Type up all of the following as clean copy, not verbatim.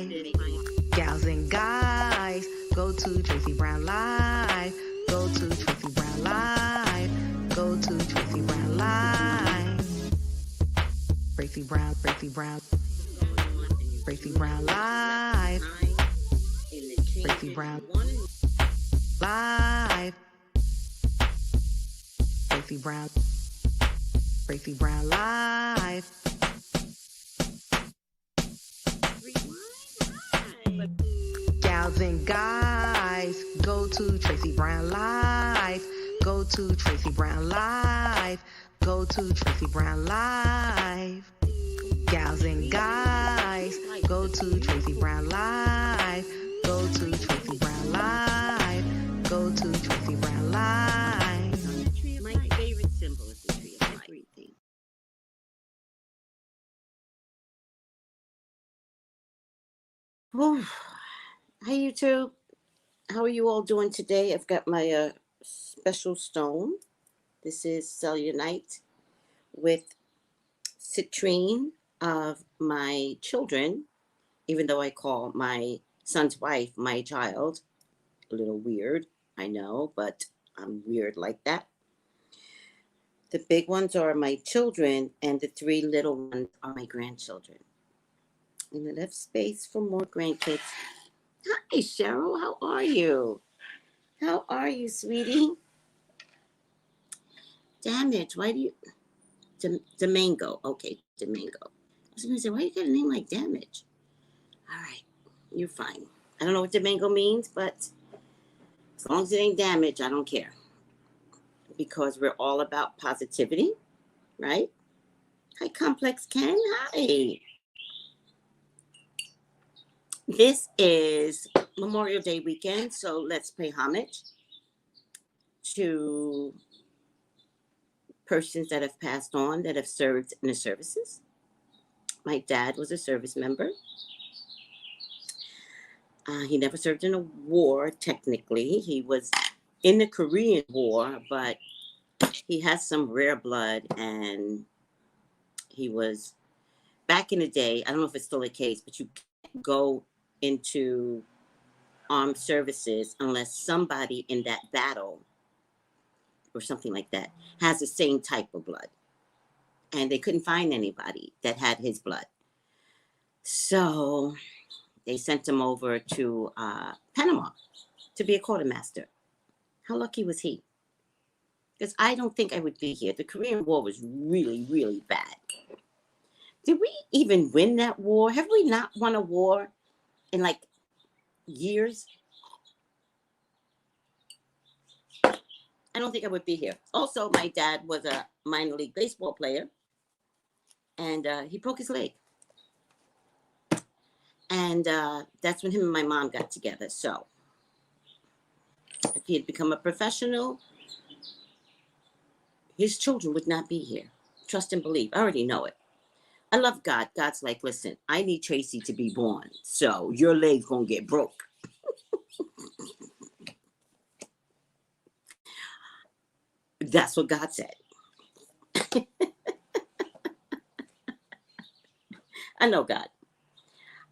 live. Gals and guys, go to Tracey Brown Live. Go to Tracey Brown Live. Go to Tracey Brown Live. Tracey Brown, Tracey Brown. Tracey Brown Live. Tracey Brown Live. Tracey Brown. Tracey Brown Live. Gals and guys, go to Tracey Brown Live. Go to Tracey Brown Live. Go to Tracey Brown Live. Gals and guys, go to Tracey Brown Live. Go to Tracey Brown Live. Go to Tracey Brown Live. My favorite symbol is the tree of everything. Oh, hi YouTube. How are you all doing today? I've got my special stone. This is cellulite with citrine of my children, even though I call my son's wife my child. A little weird, I know, but I'm weird like that. The big ones are my children, and the three little ones are my grandchildren. And I left space for more grandkids. Hi, Cheryl. How are you? How are you, sweetie? Damage. Why do you... Domingo. Okay, Domingo. I was going to say, why you got a name like Damage? All right, you're fine. I don't know what Domingo means, but as long as it ain't damage, I don't care. Because we're all about positivity, right? Hi, Complex Ken. Hi. This is Memorial Day weekend, so let's pay homage to persons that have passed on, that have served in the services. My dad was a service member. He never served in a war, technically. He was in the Korean War, but he has some rare blood, and he was, back in the day, I don't know if it's still the case, but you can't go into armed services unless somebody in that battle or something like that has the same type of blood. And they couldn't find anybody that had his blood. So they sent him over to Panama to be a quartermaster. How lucky was he? Because I don't think I would be here. The Korean War was really, really bad. Did we even win that war? Have we not won a war in like years? I don't think I would be here. Also, my dad was a minor league baseball player, and he broke his leg. And that's when him and my mom got together. So if he had become a professional, his children would not be here. Trust and believe. I already know it. I love God. God's like, listen, I need Tracey to be born, so your leg's going to get broke. That's what God said. I know God.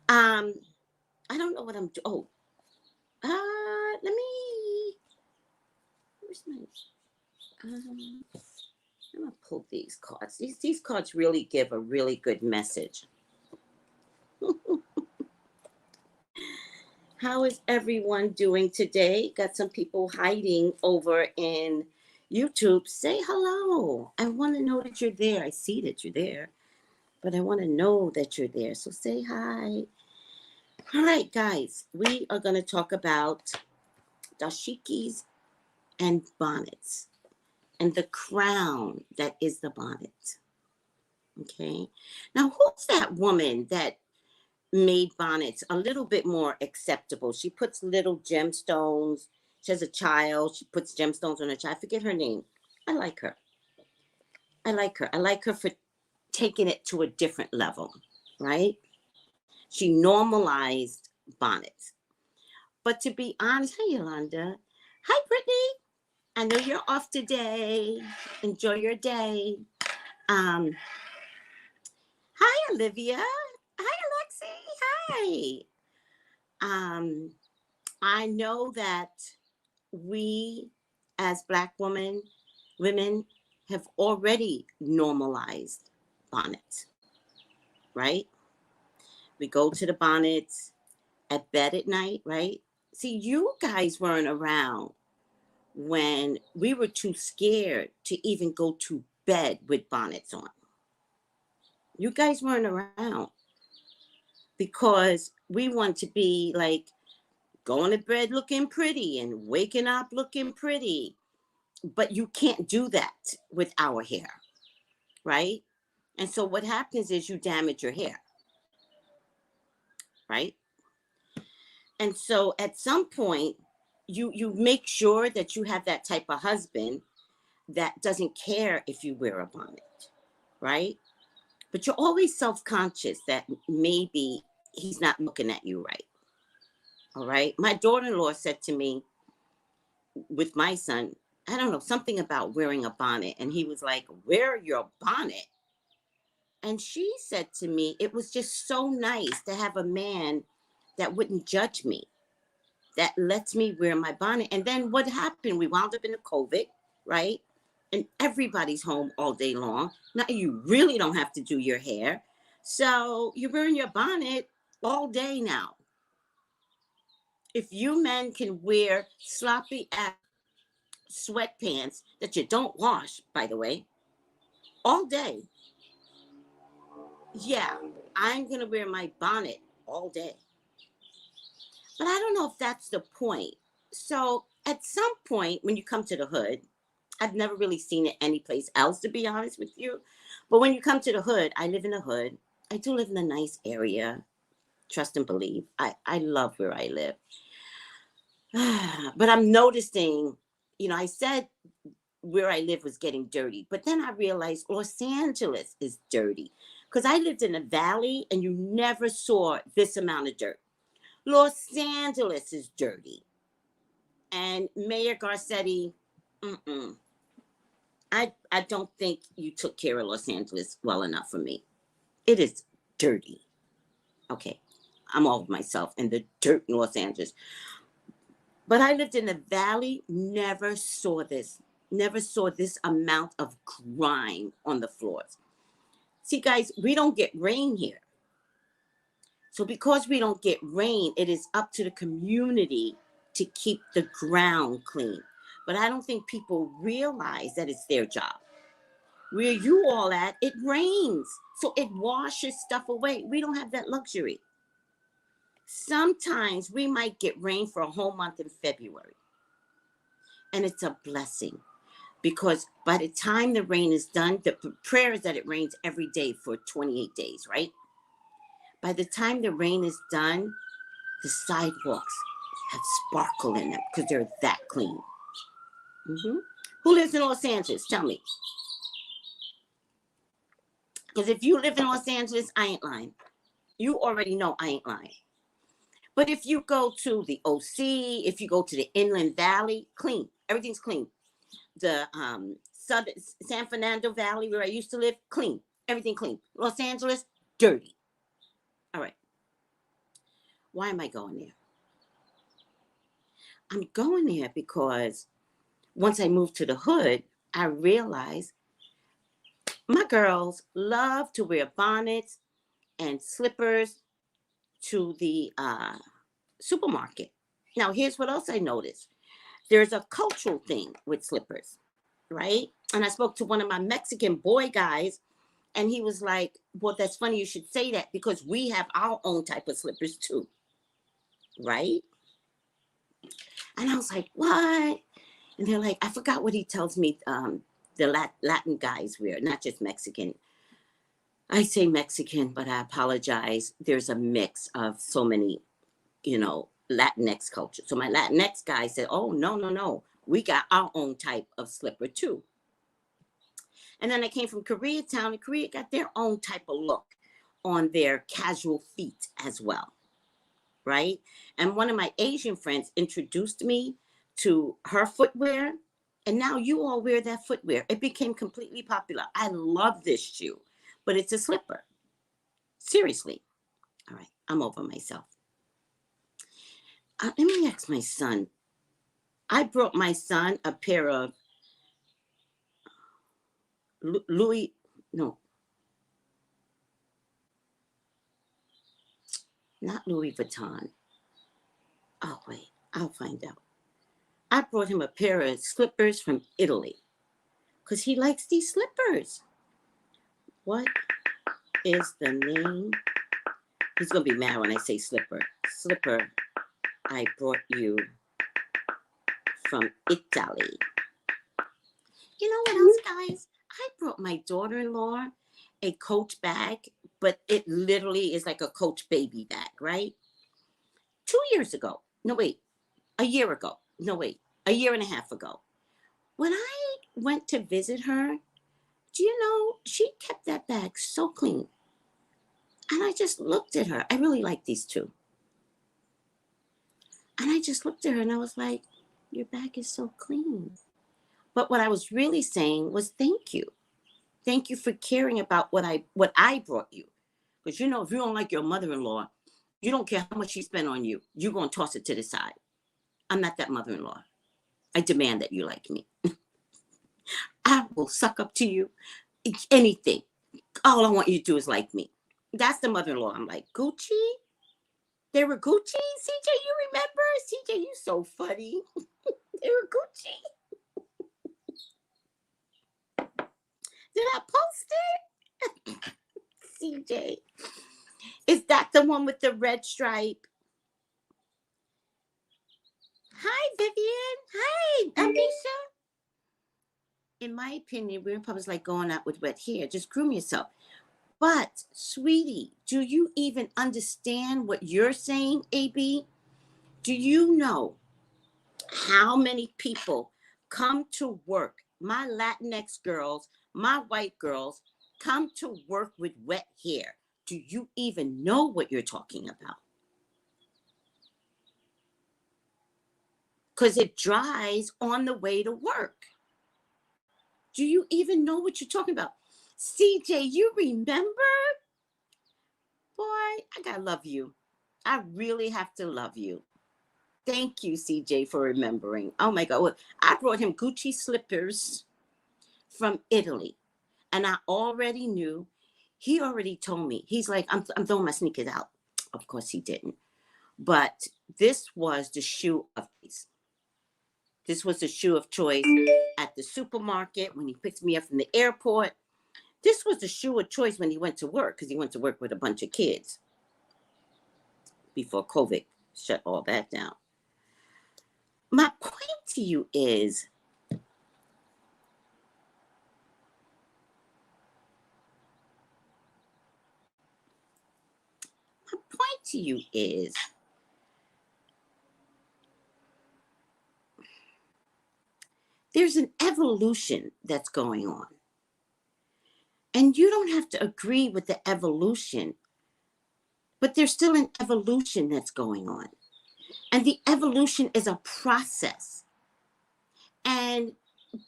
I don't know what I'm doing. Oh, let me. Where's my? I'm gonna pull these cards. These cards really give a really good message. How is everyone doing today? Got some people hiding over in YouTube. Say hello. I want to know that you're there. I see that you're there, but I want to know that you're there. So say hi. All right, guys, we are going to talk about dashikis and bonnets and the crown that is the bonnet. Okay. Now, who's that woman that made bonnets a little bit more acceptable? She puts little gemstones. She has a child. She puts gemstones on her child. I forget her name. I like her. I like her. I like her for taking it to a different level, right? She normalized bonnets. But to be honest, hi, Yolanda. Hi, Brittany. I know you're off today. Enjoy your day. Hi, Olivia. Hi, Alexi. Hi. I know that we as Black women have already normalized bonnets, right? We go to the bonnets at bed at night, right? See, you guys weren't around when we were too scared to even go to bed with bonnets on. You guys weren't around because we want to be like going to bed looking pretty and waking up looking pretty. But you can't do that with our hair, right? And so what happens is you damage your hair, right? And so at some point, you make sure that you have that type of husband that doesn't care if you wear a bonnet, right? But you're always self-conscious that maybe he's not looking at you right. All right. My daughter-in-law said to me with my son, I don't know, something about wearing a bonnet. And he was like, wear your bonnet. And she said to me, it was just so nice to have a man that wouldn't judge me, that lets me wear my bonnet. And then what happened? We wound up in the COVID, right? And everybody's home all day long. Now you really don't have to do your hair. So you're wearing your bonnet all day now. If you men can wear sloppy ass sweatpants that you don't wash, by the way, all day, yeah, I'm going to wear my bonnet all day. But I don't know if that's the point. So at some point, when you come to the hood, I've never really seen it anyplace else, to be honest with you. But when you come to the hood, I live in the hood. I do live in a nice area. Trust and believe. I love where I live. But I'm noticing, I said where I live was getting dirty. But then I realized Los Angeles is dirty. Because I lived in a valley and you never saw this amount of dirt. Los Angeles is dirty. And Mayor Garcetti, I don't think you took care of Los Angeles well enough for me. It is dirty. Okay, I'm all of myself and the dirt in Los Angeles. But I lived in the valley, never saw this amount of grime on the floors. See, guys, we don't get rain here. So because we don't get rain, it is up to the community to keep the ground clean. But I don't think people realize that it's their job. Where you all at, it rains. So it washes stuff away. We don't have that luxury. Sometimes we might get rain for a whole month in February. And it's a blessing. Because by the time the rain is done, the prayer is that it rains every day for 28 days, right? By the time the rain is done, the sidewalks have sparkle in them because they're that clean. Who lives in Los Angeles? Tell me. Because if you live in Los Angeles, I ain't lying. You already know I ain't lying. But if you go to the OC, if you go to the Inland Valley, clean. Everything's clean. The San Fernando Valley, where I used to live, clean. Everything clean. Los Angeles, dirty. All right. Why am I going there? I'm going there because once I moved to the hood, I realized my girls love to wear bonnets and slippers to the supermarket. Now, here's what else I noticed. There's a cultural thing with slippers, right? And I spoke to one of my Mexican boy guys, and he was like, well, that's funny you should say that because we have our own type of slippers too, right? And I was like, what? And they're like, I forgot what he tells me the Latin guys wear, not just Mexican. I say Mexican, but I apologize. There's a mix of so many, Latinx culture. So my Latinx guy said, oh, no. We got our own type of slipper too. And then I came from Koreatown, and Korea got their own type of look on their casual feet as well, right? And one of my Asian friends introduced me to her footwear, and now you all wear that footwear. It became completely popular. I love this shoe, but it's a slipper. Seriously. All right, I'm over myself. Let me ask my son. I brought my son a pair of Louis, no, not Louis Vuitton. Oh, wait, I'll find out. I brought him a pair of slippers from Italy because he likes these slippers. What is the name? He's going to be mad when I say slipper. Slipper I brought you from Italy. You know what else, guys? I brought my daughter-in-law a Coach bag, but it literally is like a Coach baby bag, right? 2 years ago. No, wait. A year ago. No, wait. A year and a half ago. When I went to visit her, do you know, she kept that bag so clean. And I just looked at her. I really like these two. And I just looked at her and I was like, your bag is so clean. But what I was really saying was thank you. Thank you for caring about what I brought you. Because, you know, if you don't like your mother-in-law, you don't care how much she spent on you. You're going to toss it to the side. I'm not that mother-in-law. I demand that you like me. I will suck up to you. Anything. All I want you to do is like me. That's the mother-in-law. I'm like, Gucci? They were Gucci? CJ, you remember? CJ, you so funny. They were Gucci. Did I post it? CJ. Is that the one with the red stripe? Hi, Vivian. Hi, Amisha. In my opinion, wearing pumps is like going out with wet hair. Just groom yourself. But, sweetie, do you even understand what you're saying, AB? Do you know how many people come to work? My Latinx girls, my white girls, come to work with wet hair. Do you even know what you're talking about? Because it dries on the way to work. Do you even know what you're talking about? CJ, you remember? Boy, I gotta love you. I really have to love you. Thank you, CJ, for remembering. Oh my God. Well, I brought him Gucci slippers from Italy. And I already knew, he already told me. He's like, I'm throwing my sneakers out. Of course he didn't. But this was the shoe of choice. This was the shoe of choice at the supermarket when he picked me up from the airport. This was the shoe of choice when he went to work, because he went to work with a bunch of kids before COVID shut all that down. My point to you is, there's an evolution that's going on. And you don't have to agree with the evolution, but there's still an evolution that's going on. And the evolution is a process. And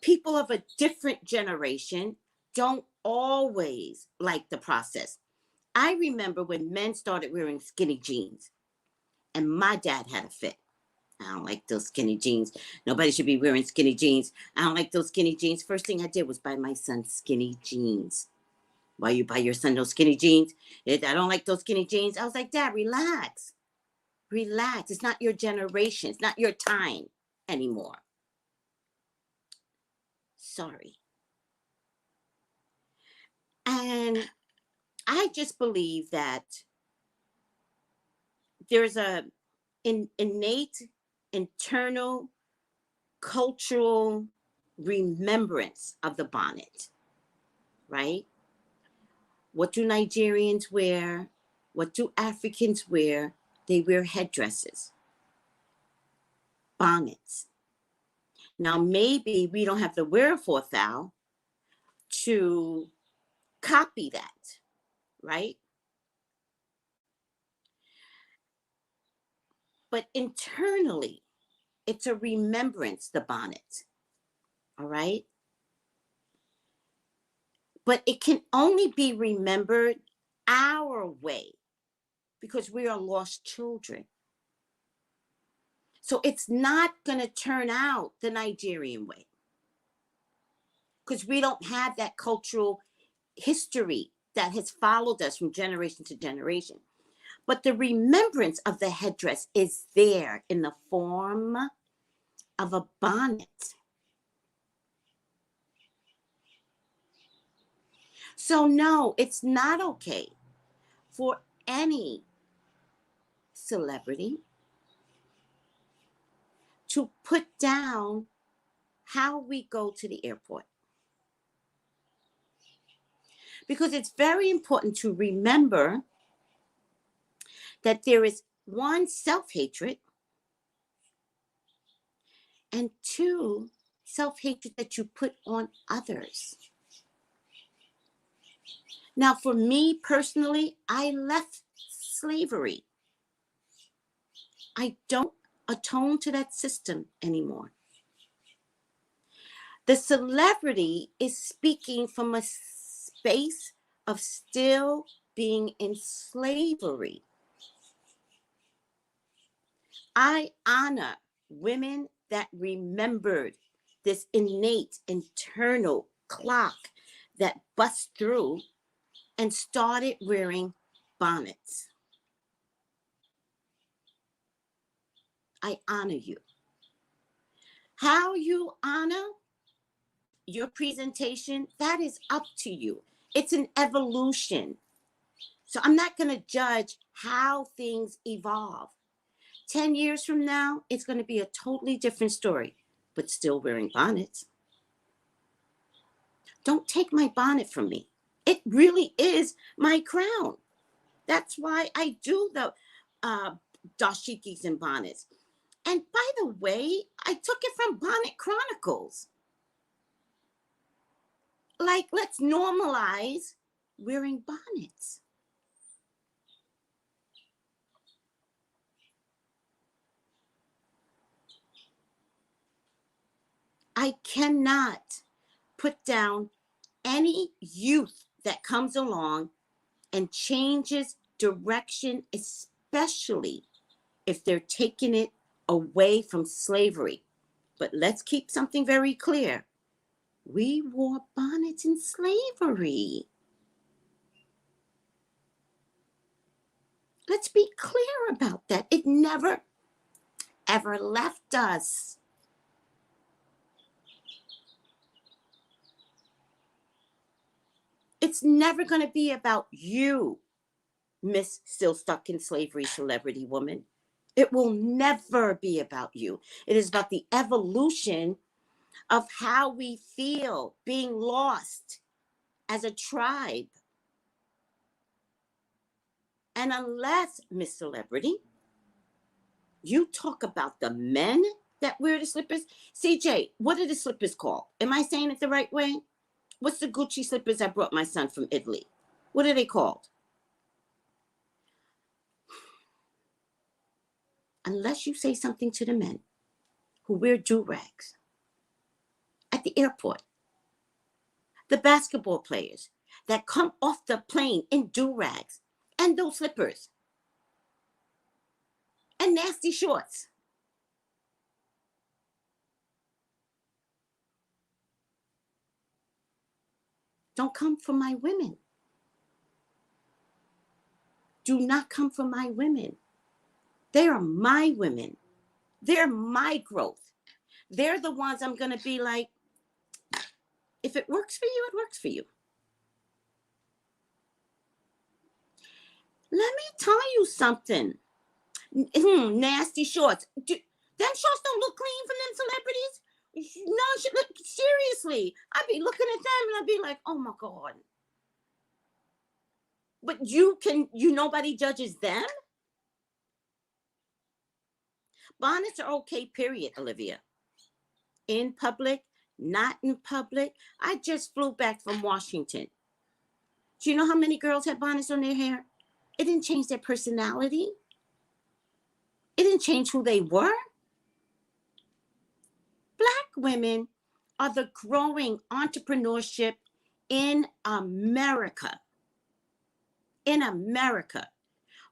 people of a different generation don't always like the process. I remember when men started wearing skinny jeans, and my dad had a fit. I don't like those skinny jeans. Nobody should be wearing skinny jeans. I don't like those skinny jeans. First thing I did was buy my son skinny jeans. Why you buy your son those skinny jeans? I don't like those skinny jeans. I was like, Dad, relax. Relax. It's not your generation. It's not your time anymore. Sorry. And I just believe that there's an innate, internal, cultural remembrance of the bonnet, right? What do Nigerians wear? What do Africans wear? They wear headdresses, bonnets. Now, maybe we don't have to wear a fourth thou to copy that, right? But internally, it's a remembrance, the bonnet, all right? But it can only be remembered our way because we are lost children. So it's not going to turn out the Nigerian way, because we don't have that cultural history that has followed us from generation to generation. But the remembrance of the headdress is there in the form of a bonnet. So no, it's not okay for any celebrity to put down how we go to the airport. Because it's very important to remember that there is one, self-hatred, and two, self-hatred that you put on others. Now, for me personally, I left slavery. I don't atone to that system anymore. The celebrity is speaking from a space of still being in slavery. I honor women that remembered this innate internal clock that bust through and started wearing bonnets. I honor you. How you honor your presentation, that is up to you. It's an evolution. So I'm not going to judge how things evolve. 10 years from now, it's going to be a totally different story, but still wearing bonnets. Don't take my bonnet from me. It really is my crown. That's why I do the dashikis and bonnets. And by the way, I took it from Bonnet Chronicles. Like, let's normalize wearing bonnets. I cannot put down any youth that comes along and changes direction, especially if they're taking it away from slavery. But let's keep something very clear. We wore bonnets in slavery. Let's be clear about that. It never, ever left us. It's never going to be about you, Miss Still Stuck in Slavery Celebrity Woman. It will never be about you. It is about the evolution of how we feel being lost as a tribe. And unless, Miss Celebrity, you talk about the men that wear the slippers. CJ, what are the slippers called? Am I saying it the right way? What's the Gucci slippers I brought my son from Italy? What are they called? Unless you say something to the men who wear do-rags at the airport, the basketball players that come off the plane in do-rags and those slippers and nasty shorts. Don't come for my women. Do not come for my women. They are my women. They're my growth. They're the ones I'm going to be like, if it works for you, it works for you. Let me tell you something. Nasty shorts. Them shorts don't look clean from them celebrities. No, look, seriously. I'd be looking at them and I'd be like, oh my God. But nobody judges them? Bonnets are okay, period, Olivia. In public, not in public. I just flew back from Washington. Do you know how many girls had bonnets on their hair? It didn't change their personality. It didn't change who they were. Black women are the growing entrepreneurship in America. In America.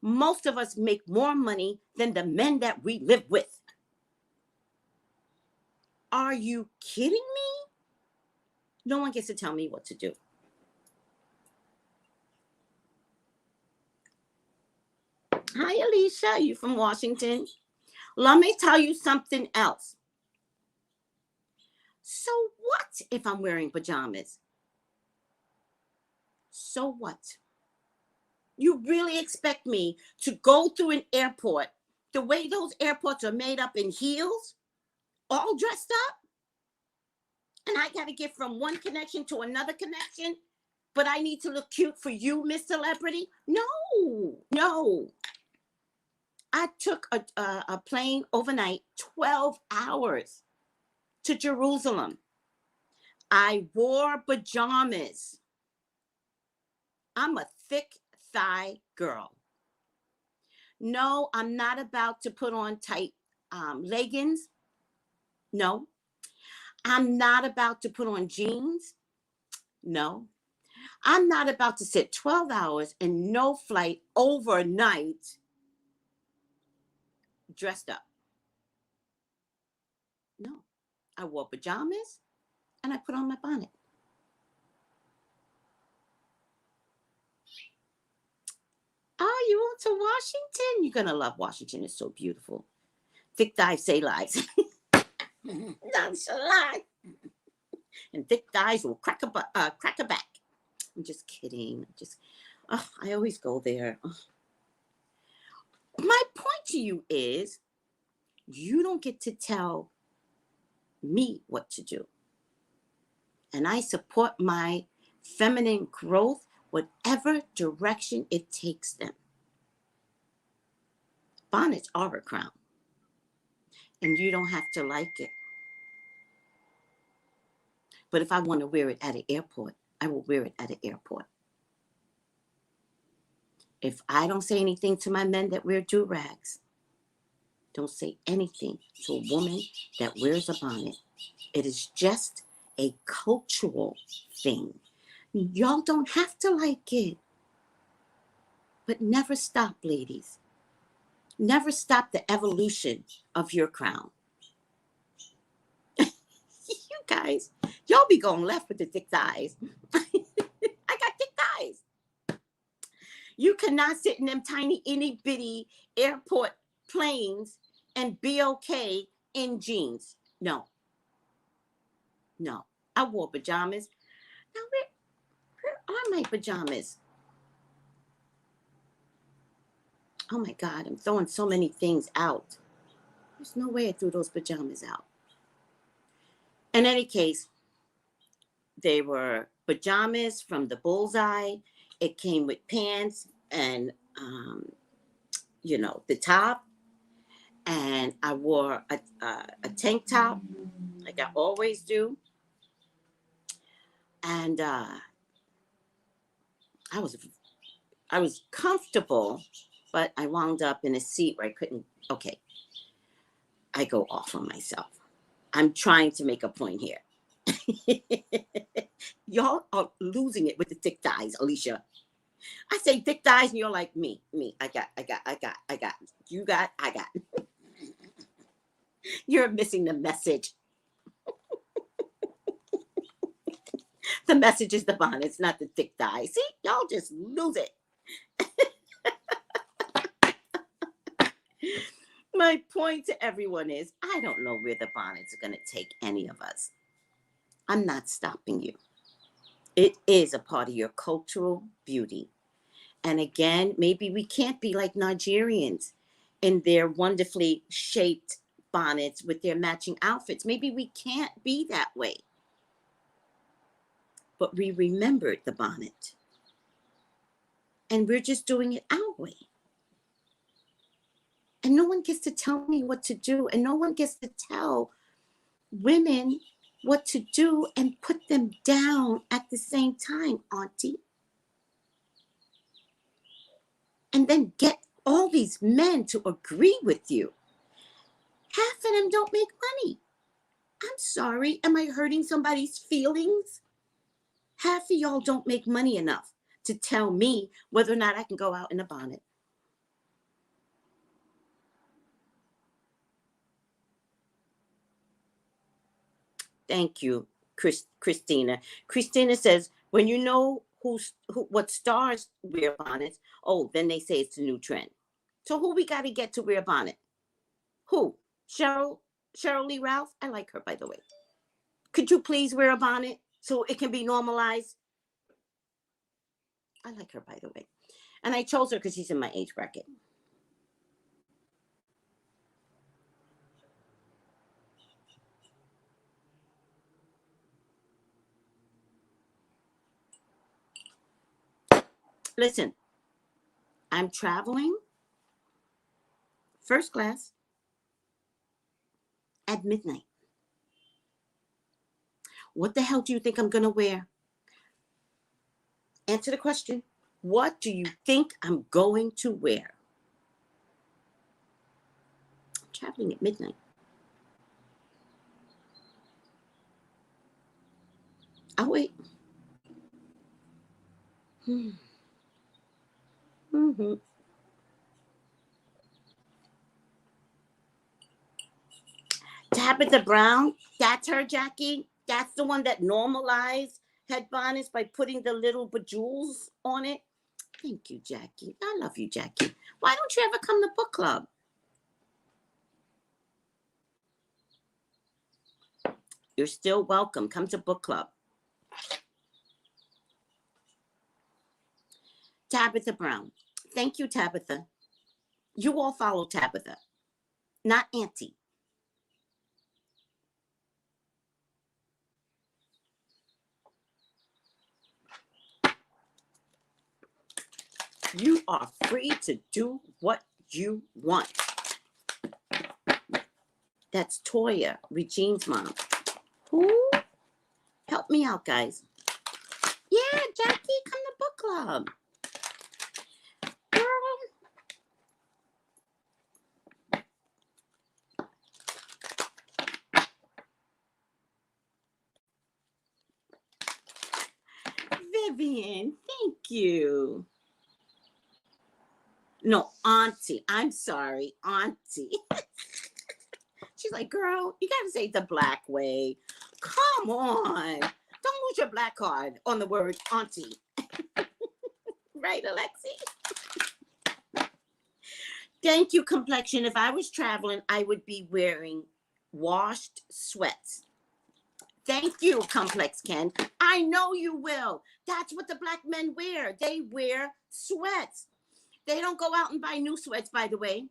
Most of us make more money than the men that we live with. Are you kidding me? No one gets to tell me what to do. Hi, Alicia. You from Washington? Let me tell you something else. So what if I'm wearing pajamas? So what? You really expect me to go through an airport the way those airports are made up in heels, all dressed up? And I got to get from one connection to another connection, but I need to look cute for you, Miss Celebrity? No, no. I took a plane overnight, 12 hours to Jerusalem. I wore pajamas. I'm a thick thigh girl. No, I'm not about to put on tight leggings. No. I'm not about to put on jeans. No. I'm not about to sit 12 hours in no flight overnight dressed up. No. I wore pajamas and I put on my bonnet. Oh, you went to Washington? You're going to love Washington. It's so beautiful. Thick thighs say lies. That's a lie. And thick thighs will crack a back. I'm just kidding. I always go there. My point to you is, you don't get to tell me what to do. And I support my feminine growth, whatever direction it takes them. Bonnets are a crown. And you don't have to like it. But if I want to wear it at an airport, I will wear it at an airport. If I don't say anything to my men that wear do-rags, don't say anything to a woman that wears a bonnet. It is just a cultural thing. Y'all don't have to like it. But never stop, ladies. Never stop the evolution of your crown. You guys, y'all be going left with the thick thighs. I got thick thighs. You cannot sit in them tiny, itty bitty airport planes and be okay in jeans. No. No. I wore pajamas. Now, where are my pajamas? Oh my God, I'm throwing so many things out. There's no way I threw those pajamas out. In any case, they were pajamas from the Bullseye. It came with pants and, the top. And I wore a tank top, like I always do. And I was comfortable, but I wound up in a seat where I couldn't. Okay, I go off on myself. I'm trying to make a point here. Y'all are losing it with the thick thighs, Alicia. I say thick thighs, and you're like, me. I got. You got, I got. You're missing the message. The message is the bonnets, not the thick thighs. See, y'all just lose it. My point to everyone is, I don't know where the bonnets are going to take any of us. I'm not stopping you. It is a part of your cultural beauty. And again, maybe we can't be like Nigerians in their wonderfully shaped bonnets with their matching outfits. Maybe we can't be that way. But we remembered the bonnet. And we're just doing it our way. And no one gets to tell me what to do. And no one gets to tell women what to do and put them down at the same time, Auntie. And then get all these men to agree with you. Half of them don't make money. I'm sorry. Am I hurting somebody's feelings? Half of y'all don't make money enough to tell me whether or not I can go out in a bonnet. Thank you, Christina. Christina says, when you know what stars wear bonnets, oh, then they say it's a new trend. So who we got to get to wear a bonnet? Who? Cheryl Lee Ralph? I like her, by the way. Could you please wear a bonnet so it can be normalized? I like her, by the way. And I chose her because she's in my age bracket. Listen, I'm traveling first class at midnight. What the hell do you think I'm going to wear? Answer the question. What do you think I'm going to wear? I'm traveling at midnight. I'll wait. Mm-hmm. Tabitha Brown, that's her, Jackie. That's the one that normalized head bonnets by putting the little bejewels on it. Thank you, Jackie. I love you, Jackie. Why don't you ever come to book club? You're still welcome. Come to book club. Tabitha Brown. Thank you, Tabitha. You all follow Tabitha, not Auntie. You are free to do what you want. That's Toya, Regine's mom. Who? Help me out, guys. Yeah, Jackie, come to book club. Girl. Vivian, thank you. No, Auntie. I'm sorry, Auntie. She's like, girl, you got to say it the black way. Come on. Don't lose your black card on the word Auntie. Right, Alexi? Thank you, Complexion. If I was traveling, I would be wearing washed sweats. Thank you, Complex Ken. I know you will. That's what the black men wear. They wear sweats. They don't go out and buy new sweats, by the way.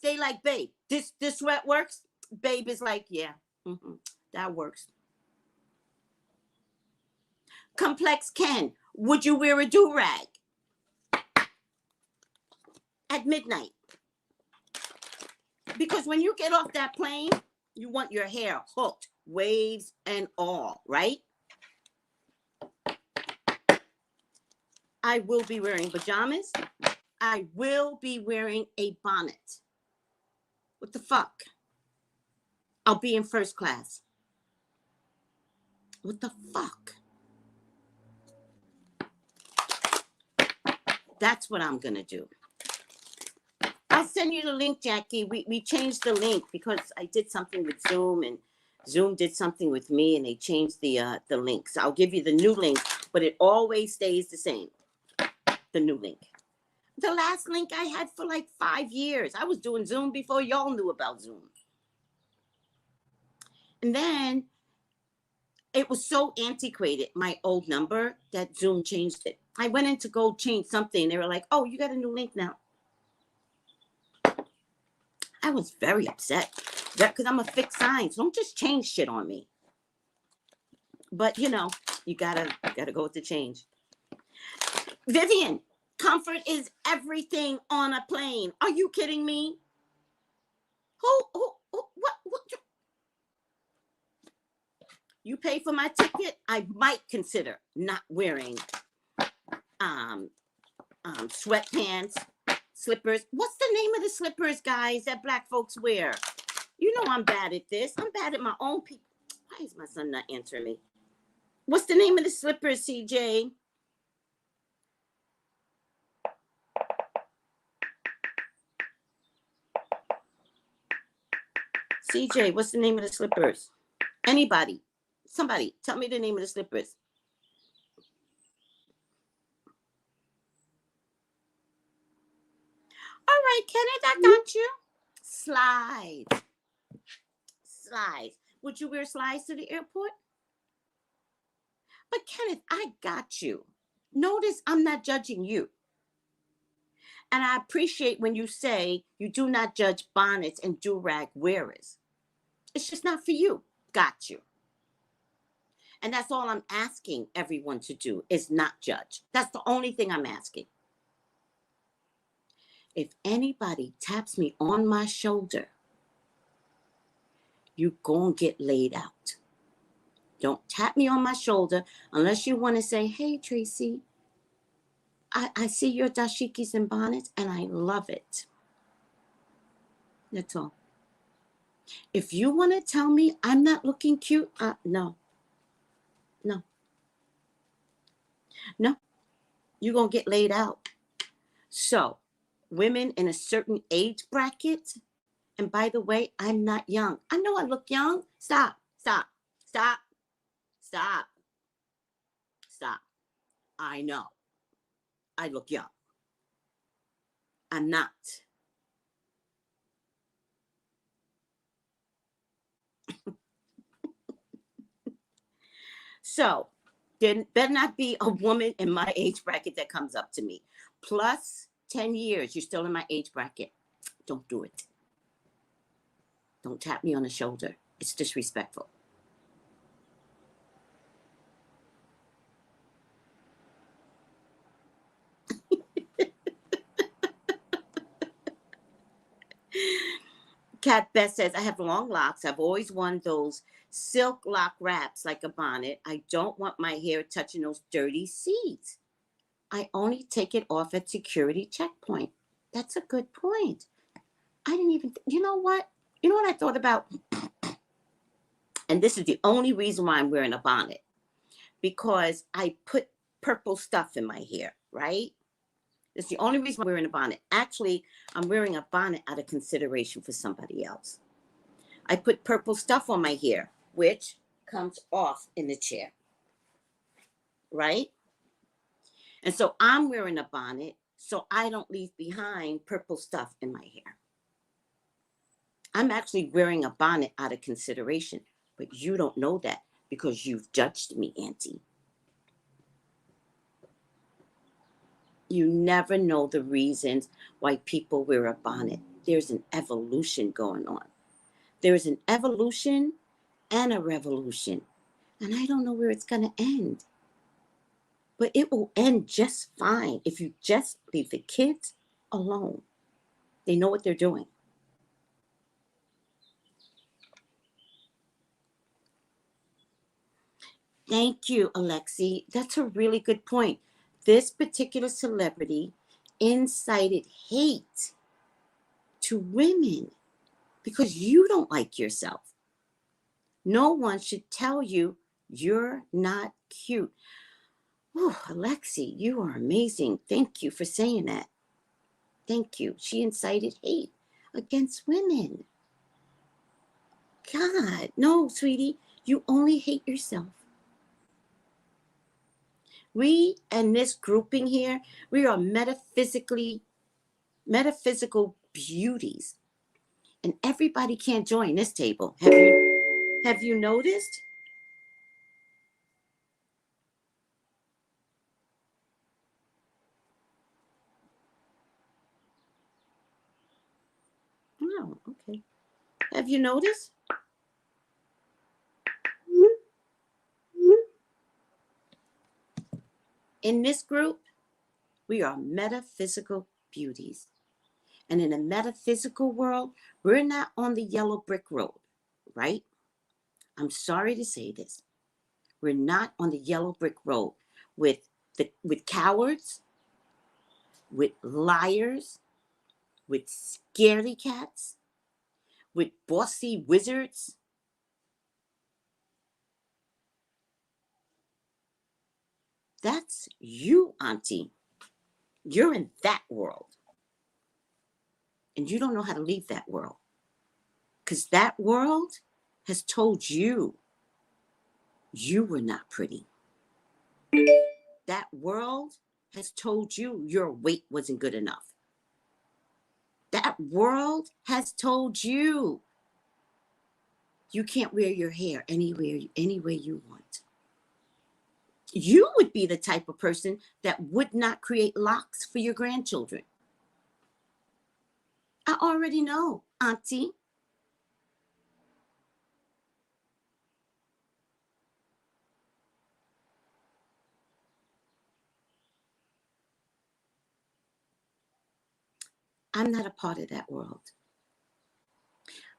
They like, babe, this sweat works. Babe is like, yeah, that works. Complex Ken, would you wear a do-rag at midnight? Because when you get off that plane, you want your hair hooked, waves and all, right? I will be wearing pajamas. I will be wearing a bonnet. What the fuck? I'll be in first class. What the fuck? That's what I'm going to do. I'll send you the link, Jackie. We changed the link because I did something with Zoom and Zoom did something with me and they changed the link. So I'll give you the new link, but it always stays the same. The new link. The last link I had for like 5 years. I was doing Zoom before y'all knew about Zoom. And then it was so antiquated, my old number, that Zoom changed it. I went in to go change something. They were like, oh, you got a new link now. I was very upset because I'm a fixed sign. So don't just change shit on me. But, you know, you gotta go with the change. Vivian, comfort is everything on a plane. Are you kidding me? What? You pay for my ticket, I might consider not wearing sweatpants, slippers. What's the name of the slippers, guys, that black folks wear? You know I'm bad at this. I'm bad at my own people. Why is my son not answering me? What's the name of the slippers, CJ? CJ, what's the name of the slippers? Anybody? Somebody, tell me the name of the slippers. All right, Kenneth, I got you. Slides. Slides. Would you wear slides to the airport? But Kenneth, I got you. Notice I'm not judging you. And I appreciate when you say you do not judge bonnets and do-rag wearers. It's just not for you. Got you. And that's all I'm asking everyone to do is not judge. That's the only thing I'm asking. If anybody taps me on my shoulder, you gonna get laid out. Don't tap me on my shoulder unless you want to say, hey, Tracey, I see your dashikis and bonnets and I love it. That's all. If you want to tell me I'm not looking cute, no. No. No. You're going to get laid out. So, women in a certain age bracket, and by the way, I'm not young. I know I look young. Stop. I know. I look young. I'm not. So, there better not be a woman in my age bracket that comes up to me. Plus 10 years, you're still in my age bracket. Don't do it. Don't tap me on the shoulder. It's disrespectful. Cat Beth says, I have long locks. I've always worn those silk lock wraps like a bonnet. I don't want my hair touching those dirty seats. I only take it off at security checkpoint. That's a good point. I didn't even, you know what? You know what I thought about? And this is the only reason why I'm wearing a bonnet. Because I put purple stuff in my hair, right? That's the only reason I'm wearing a bonnet. Actually, I'm wearing a bonnet out of consideration for somebody else. I put purple stuff on my hair, which comes off in the chair, right? And so I'm wearing a bonnet so I don't leave behind purple stuff in my hair. I'm actually wearing a bonnet out of consideration, but you don't know that because you've judged me, Auntie. You never know the reasons why people wear a bonnet. There's an evolution going on. There's an evolution and a revolution. And I don't know where it's going to end. But it will end just fine if you just leave the kids alone. They know what they're doing. Thank you, Alexi. That's a really good point. This particular celebrity incited hate to women because you don't like yourself. No one should tell you you're not cute. Oh, Alexi, you are amazing. Thank you for saying that. Thank you. She incited hate against women. God, no, sweetie, you only hate yourself. We and this grouping here, we are metaphysical beauties. And everybody can't join this table. Have you noticed? Oh, okay. Have you noticed? In this group, we are metaphysical beauties. And in a metaphysical world, we're not on the yellow brick road, right? I'm sorry to say this. We're not on the yellow brick road with cowards, with liars, with scaredy cats, with bossy wizards. That's you, Auntie. You're in that world. And you don't know how to leave that world. Because that world has told you You were not pretty. That world has told you your weight wasn't good enough. That world has told you you can't wear your hair anywhere, any way you want. You would be the type of person that would not create locks for your grandchildren. I already know, Auntie. I'm not a part of that world.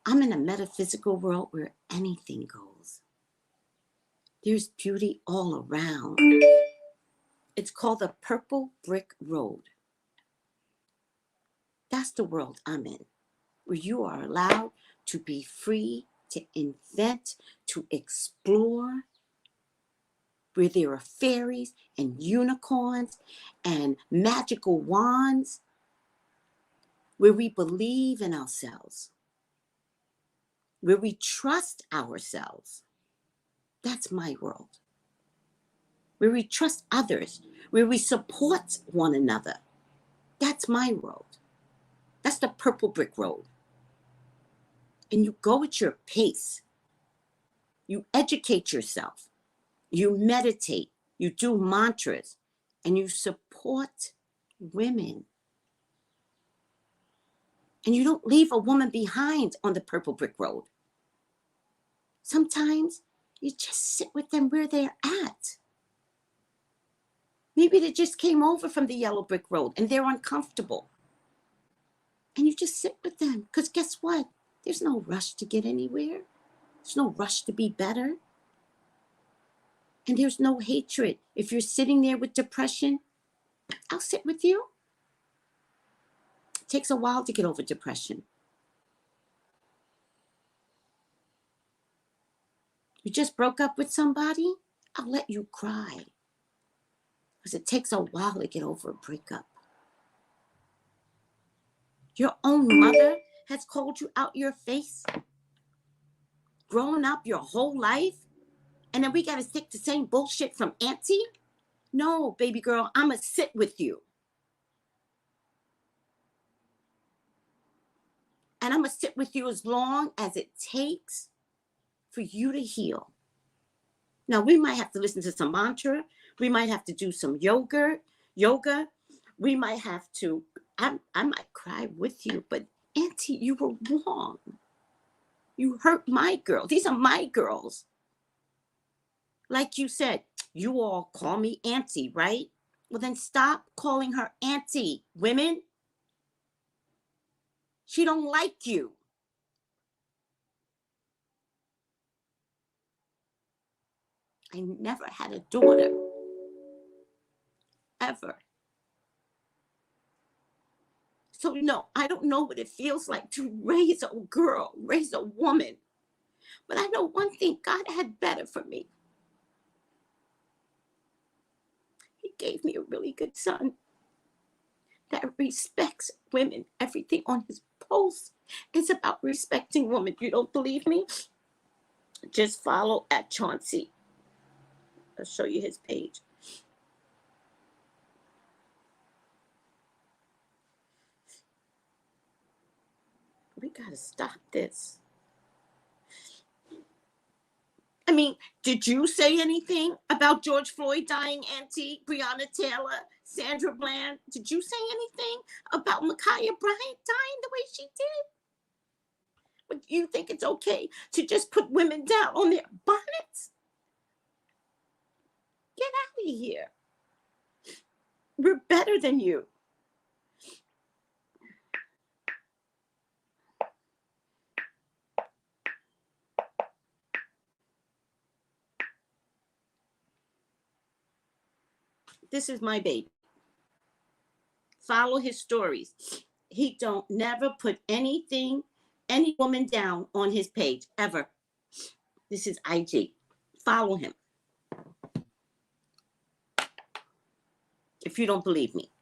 I'm in a metaphysical world where anything goes. There's beauty all around. It's called the Purple Brick Road. That's the world I'm in, where you are allowed to be free, to invent, to explore, where there are fairies and unicorns and magical wands, where we believe in ourselves, where we trust ourselves. That's my world. Where we trust others, where we support one another. That's my world. That's the Purple Brick Road. And you go at your pace. You educate yourself. You meditate. You do mantras. And you support women. And you don't leave a woman behind on the Purple Brick Road. Sometimes you just sit with them where they're at. Maybe they just came over from the Yellow Brick Road and they're uncomfortable. And you just sit with them. Because guess what? There's no rush to get anywhere. There's no rush to be better. And there's no hatred. If you're sitting there with depression, I'll sit with you. It takes a while to get over depression. You just broke up with somebody, I'll let you cry. Because it takes a while to get over a breakup. Your own mother has called you out your face. Growing up your whole life. And then we got to stick the same bullshit from Auntie? No, baby girl, I'm going to sit with you. And I'm going to sit with you as long as it takes for you to heal. Now, we might have to listen to some mantra. We might have to do some yoga. We might have to, I might cry with you, but Auntie, you were wrong. You hurt my girl. These are my girls. Like you said, you all call me Auntie, right? Well, then stop calling her Auntie, women. She don't like you. I never had a daughter. Ever. So no, I don't know what it feels like to raise a girl, raise a woman. But I know one thing, God had better for me. He gave me a really good son that respects women. Everything on his post is about respecting women. You don't believe me? Just follow at Chauncey. I'll show you his page. We gotta stop this. I mean, did you say anything about George Floyd dying, Auntie? Breonna Taylor, Sandra Bland? Did you say anything about Ma'Khia Bryant dying the way she did? But you think it's okay to just put women down on their bonnets? Get out of here. We're better than you. This is my baby. Follow his stories. He don't never put anything, any woman down on his page, ever. This is IG. Follow him. If you don't believe me.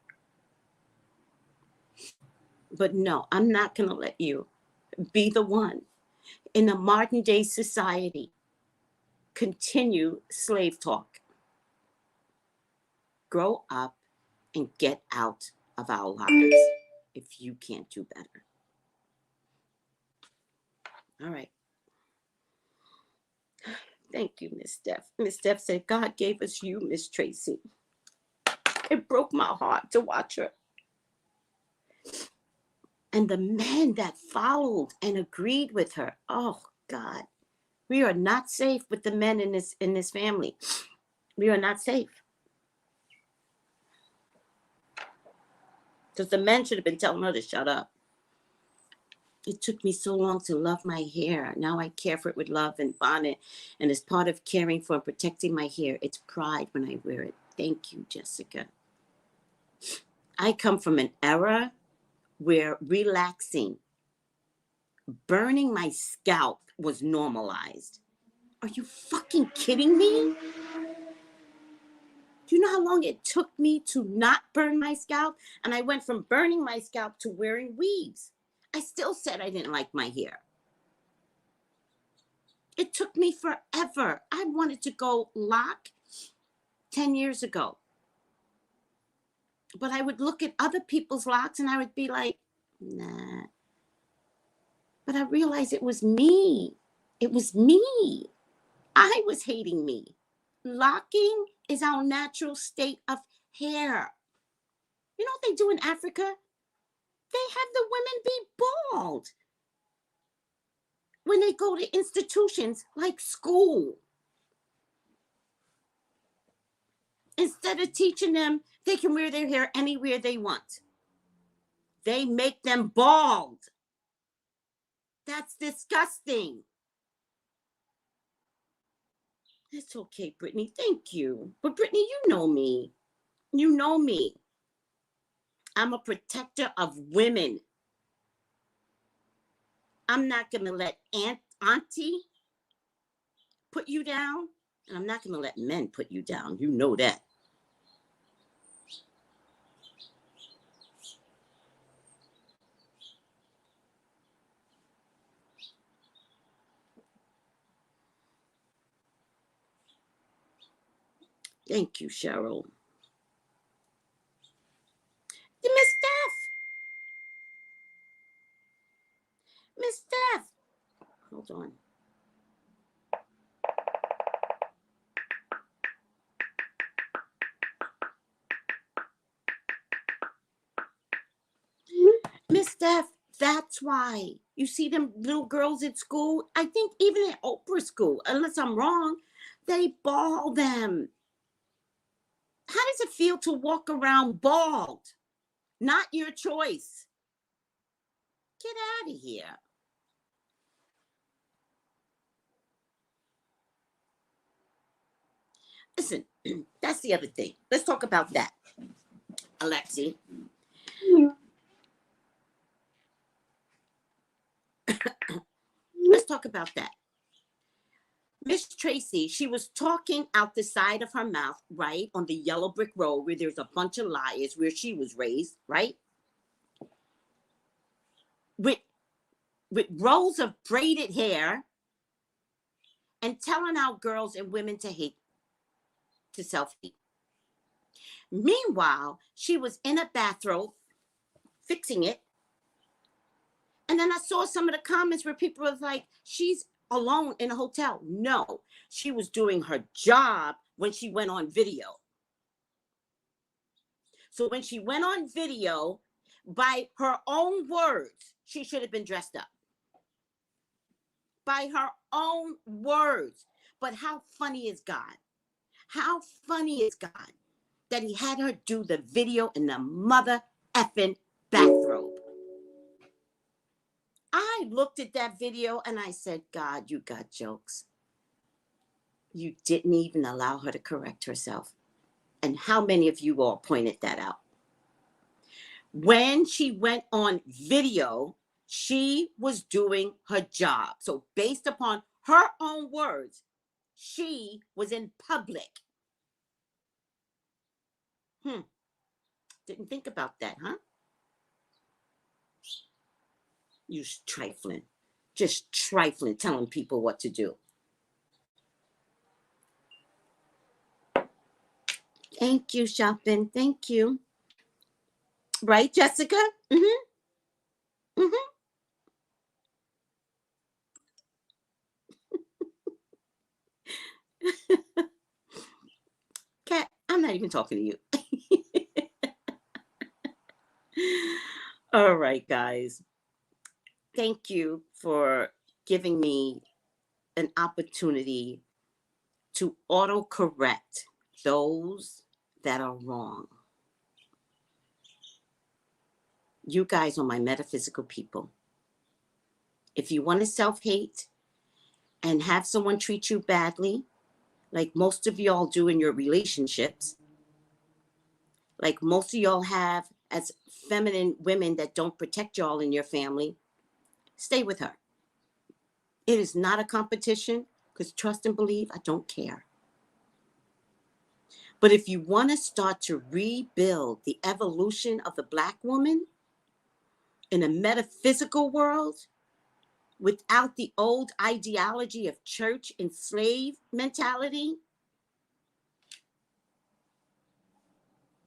But no, I'm not going to let you be the one in a modern day society continue slave talk. Grow up and get out of our lives if you can't do better. All right. Thank you, Miss Steph. Miss Steph said, God gave us you, Miss Tracy. It broke my heart to watch her. And the men that followed and agreed with her. Oh, God. We are not safe with the men in this family. We are not safe. Because the men should have been telling her to shut up. It took me so long to love my hair. Now I care for it with love and bonnet. And as part of caring for and protecting my hair, it's pride when I wear it. Thank you, Jessica. I come from an era where relaxing, burning my scalp was normalized. Are you fucking kidding me? Do you know how long it took me to not burn my scalp? And I went from burning my scalp to wearing weaves. I still said I didn't like my hair. It took me forever. I wanted to go lock 10 years ago. But I would look at other people's locks and I would be like, nah. But I realized it was me. It was me. I was hating me. Locking is our natural state of hair. You know what they do in Africa? They have the women be bald when they go to institutions like school. Instead of teaching them they can wear their hair anywhere they want, they make them bald. That's disgusting. It's okay, Brittany. Thank you. But Brittany, you know me. You know me. I'm a protector of women. I'm not going to let auntie put you down. And I'm not going to let men put you down. You know that. Thank you, Cheryl. Miss Steph. Miss Steph. Hold on. Miss Steph, that's why. You see them little girls at school? I think even at Oprah school, unless I'm wrong, they bald them. How does it feel to walk around bald? Not your choice. Get out of here. Listen, that's the other thing. Let's talk about that, Alexi. Let's talk about that. Miss Tracy, she was talking out the side of her mouth, right, on the yellow brick road where there's a bunch of liars, where she was raised, right? With rows of braided hair and telling our girls and women to hate, to self-hate. Meanwhile, she was in a bathrobe fixing it. And then I saw some of the comments where people were like, she's alone in a hotel. No, she was doing her job when she went on video. So when she went on video, by her own words, she should have been dressed up. By her own words. But how funny is God? How funny is God that he had her do the video in the mother effing bathrobe? I looked at that video and I said, God, you got jokes. You didn't even allow her to correct herself. And how many of you all pointed that out? When she went on video, she was doing her job. So based upon her own words, she was in public. Didn't think about that, huh? You trifling. Just trifling, telling people what to do. Thank you, Shopping. Thank you. Right, Jessica? Mm-hmm. Mm-hmm. Kat, I'm not even talking to you. All right, guys. Thank you for giving me an opportunity to autocorrect those that are wrong. You guys are my metaphysical people. If you want to self-hate and have someone treat you badly, like most of y'all do in your relationships, like most of y'all have as feminine women that don't protect y'all in your family, stay with her. It is not a competition, because trust and believe, I don't care. But if you want to start to rebuild the evolution of the Black woman in a metaphysical world without the old ideology of church and slave mentality,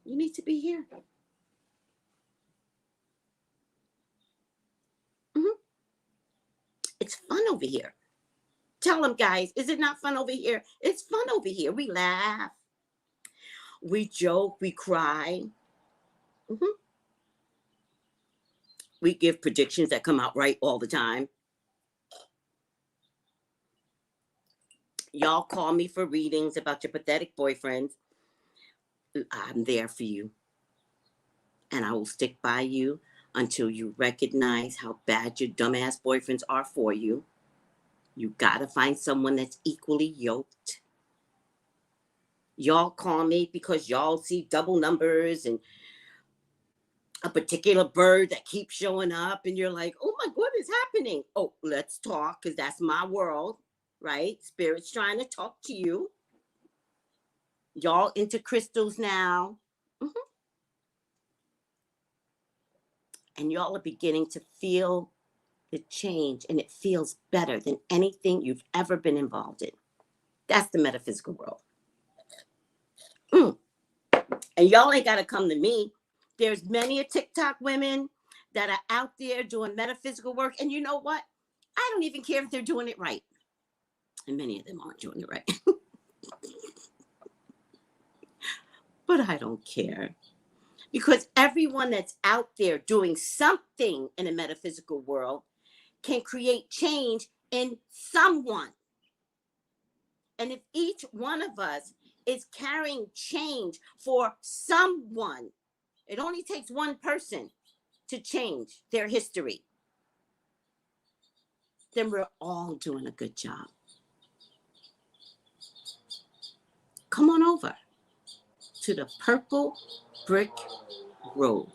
you need to be here. Mm-hmm. It's fun over here. Tell them, guys, is it not fun over here? It's fun over here. We laugh, we joke, we cry. Mm-hmm. We give predictions that come out right all the time. Y'all call me for readings about your pathetic boyfriends. I'm there for you. And I will stick by you until you recognize how bad your dumbass boyfriends are for you. You gotta find someone that's equally yoked. Y'all call me because y'all see double numbers and a particular bird that keeps showing up, and you're like, oh my, what is happening? Oh, let's talk, because that's my world, right? Spirit's trying to talk to you. Y'all into crystals now. Mm-hmm. And y'all are beginning to feel the change, and it feels better than anything you've ever been involved in. That's the metaphysical world. And y'all ain't got to come to me. There's many a TikTok women that are out there doing metaphysical work. And you know what? I don't even care if they're doing it right. And many of them aren't doing it right. But I don't care. Because everyone that's out there doing something in a metaphysical world can create change in someone. And if each one of us is carrying change for someone, it only takes one person to change their history, then we're all doing a good job. Come on over to the Purple Brick Road.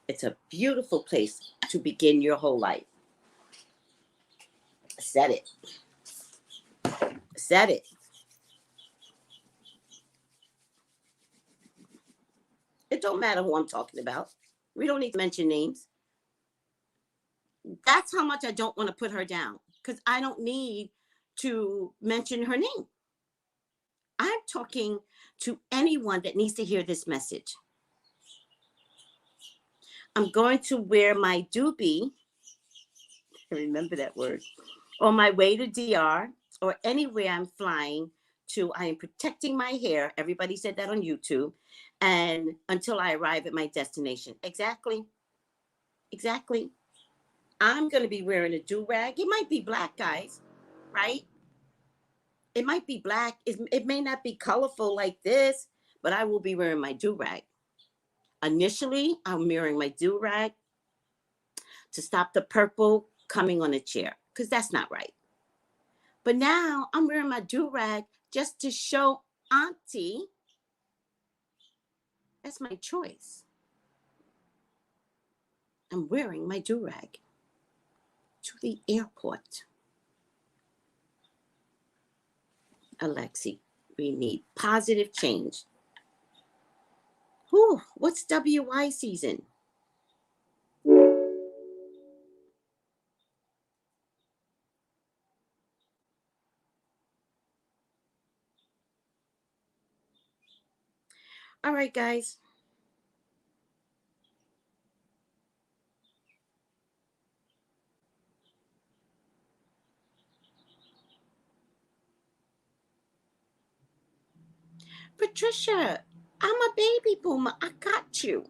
It's a beautiful place to begin your whole life. Said it. Said it. It don't matter who I'm talking about. We don't need to mention names. That's how much I don't want to put her down, because I don't need to mention her name. I'm talking to anyone that needs to hear this message. I'm going to wear my doobie, remember that word, on my way to DR or anywhere I'm flying to. I am protecting my hair. Everybody said that on YouTube. And until I arrive at my destination. Exactly. Exactly. I'm going to be wearing a do-rag. It might be black, guys, right? It might be black. It may not be colorful like this, but I will be wearing my do-rag. Initially, I'm wearing my do-rag to stop the purple coming on a chair, because that's not right. But now I'm wearing my do-rag just to show Auntie that's my choice. I'm wearing my do-rag to the airport. Alexi, we need positive change. Whew, what's WY season? All right, guys. Patricia, I'm a baby boomer. I got you.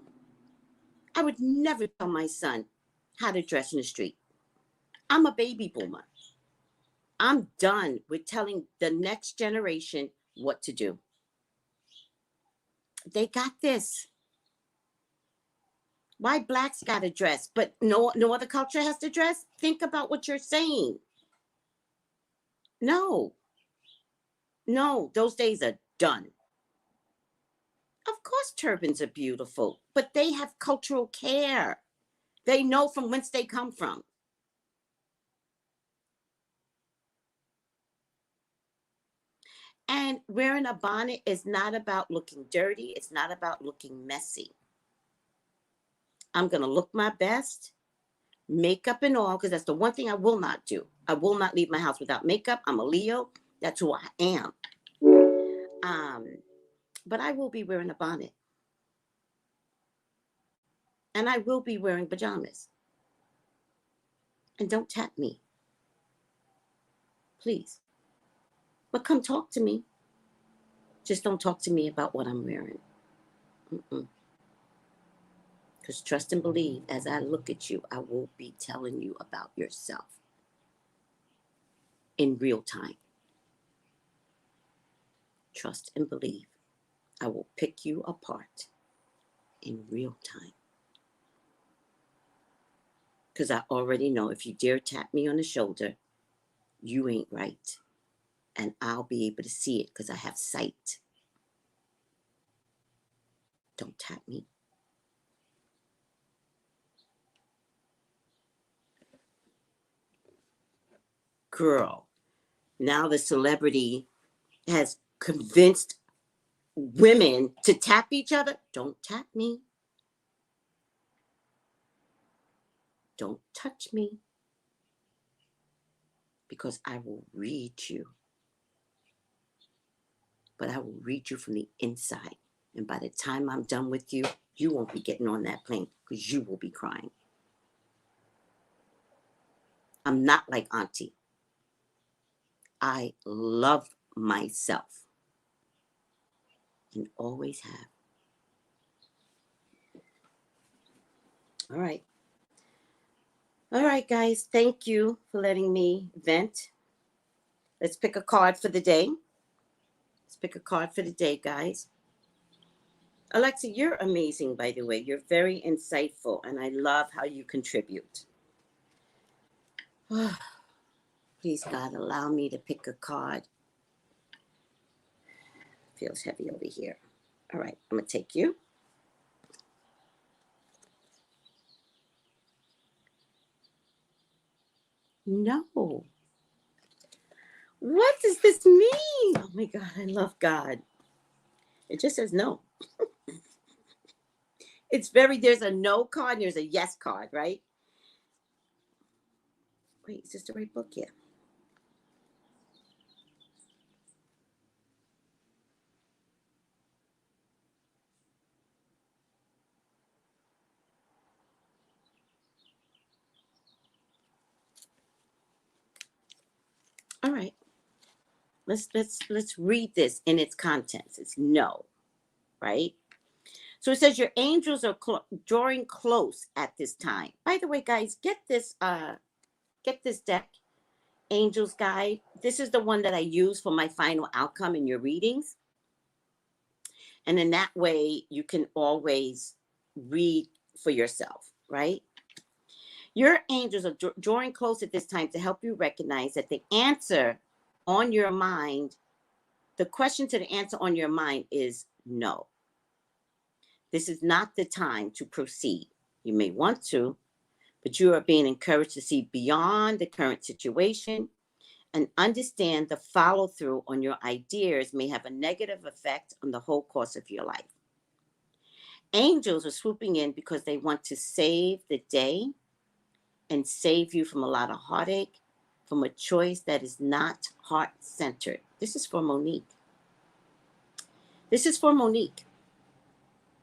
I would never tell my son how to dress in the street. I'm a baby boomer. I'm done with telling the next generation what to do. They got this. Why blacks got to dress, but no other culture has to dress? Think about what you're saying. No, those days are done. Of course, turbans are beautiful, but they have cultural care. They know from whence they come from. And wearing a bonnet is not about looking dirty. It's not about looking messy. I'm going to look my best, makeup and all, because that's the one thing I will not do. I will not leave my house without makeup. I'm a Leo. That's who I am. But I will be wearing a bonnet. And I will be wearing pajamas. And don't tap me. Please. But come talk to me. Just don't talk to me about what I'm wearing. Because trust and believe, as I look at you, I will be telling you about yourself in real time. Trust and believe. I will pick you apart in real time. Because I already know if you dare tap me on the shoulder, you ain't right. And I'll be able to see it because I have sight. Don't tap me. Girl, now the celebrity has convinced women to tap each other. Don't tap me. Don't touch me. Because I will read you. But I will read you from the inside. And by the time I'm done with you, you won't be getting on that plane because you will be crying. I'm not like Auntie. I love myself and always have. All right. All right, guys. Thank you for letting me vent. Let's pick a card for the day. Let's pick a card for the day, guys. Alexa, you're amazing, by the way. You're very insightful, and I love how you contribute. Please, God, allow me to pick a card. Feels heavy over here. All right, I'm going to take you. No. What does this mean? Oh, my God, I love God. It just says no. There's a no card and there's a yes card, right? Wait, is this the right book? Yeah. All right. Let's read this in its contents. It's no, right? So it says your angels are drawing close at this time. By the way, guys, get this deck, Angel's Guide. This is the one that I use for my final outcome in your readings. And in that way, you can always read for yourself, right? Your angels are drawing close at this time to help you recognize that the answer on your mind, the question to the answer on your mind is no. This is not the time to proceed. You may want to, but you are being encouraged to see beyond the current situation and understand the follow through on your ideas may have a negative effect on the whole course of your life. Angels are swooping in because they want to save the day and save you from a lot of heartache, from a choice that is not heart-centered. This is for Monique. This is for Monique.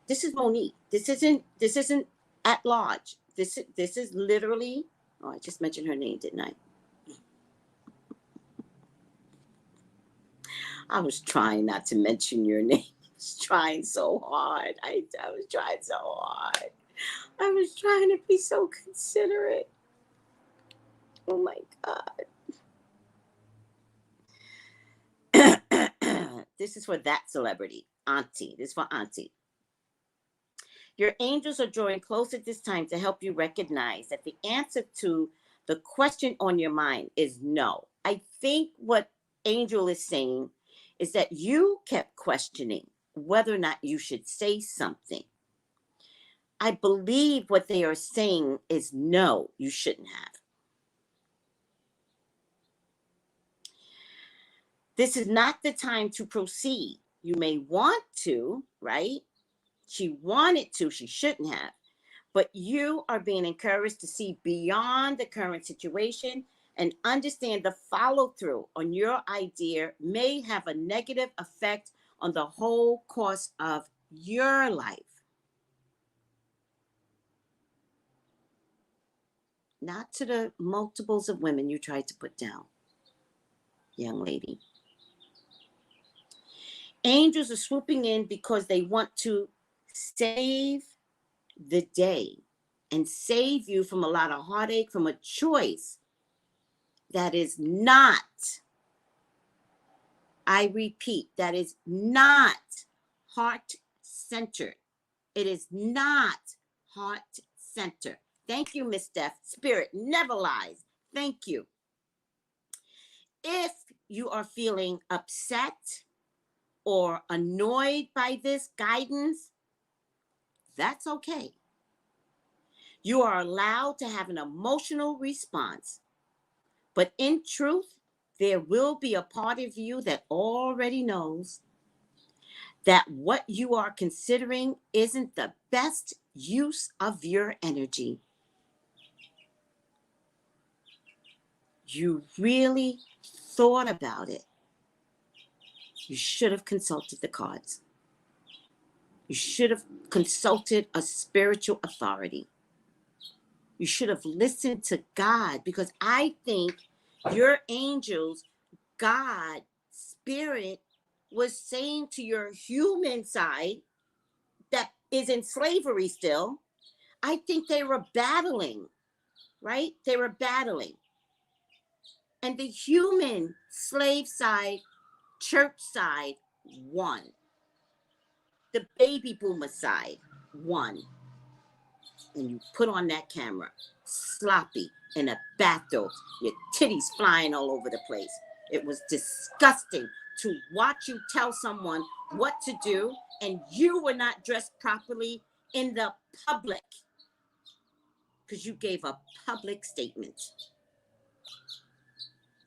This is Monique. This isn't at large. This is literally, oh, I just mentioned her name, didn't I? I was trying not to mention your name. I was trying so hard. I was trying so hard. I was trying to be so considerate. Oh my God. This is for that celebrity. Auntie. This is for Auntie. Your angels are drawing close at this time to help you recognize that the answer to the question on your mind is no. I think what Angel is saying is that you kept questioning whether or not you should say something. I believe what they are saying is no, you shouldn't have. This is not the time to proceed. You may want to, right? She wanted to, she shouldn't have. But you are being encouraged to see beyond the current situation and understand the follow-through on your idea may have a negative effect on the whole course of your life. Not to the multiples of women you tried to put down, young lady. Angels are swooping in because they want to save the day and save you from a lot of heartache, from a choice that is not, I repeat, that is not heart-centered. It is not heart-centered. Thank you, Miss Steph. Spirit never lies. Thank you. If you are feeling upset or annoyed by this guidance, that's okay. You are allowed to have an emotional response. But in truth, there will be a part of you that already knows that what you are considering isn't the best use of your energy. You really thought about it. You should have consulted the cards. You should have consulted a spiritual authority. You should have listened to God, because I think your angels, God, spirit, was saying to your human side that is in slavery still. I think they were battling, right? They were battling. And the human slave side, church side, won. The baby boomer side won. And you put on that camera, sloppy, in a bathrobe, your titties flying all over the place. It was disgusting to watch you tell someone what to do, and you were not dressed properly in the public because you gave a public statement.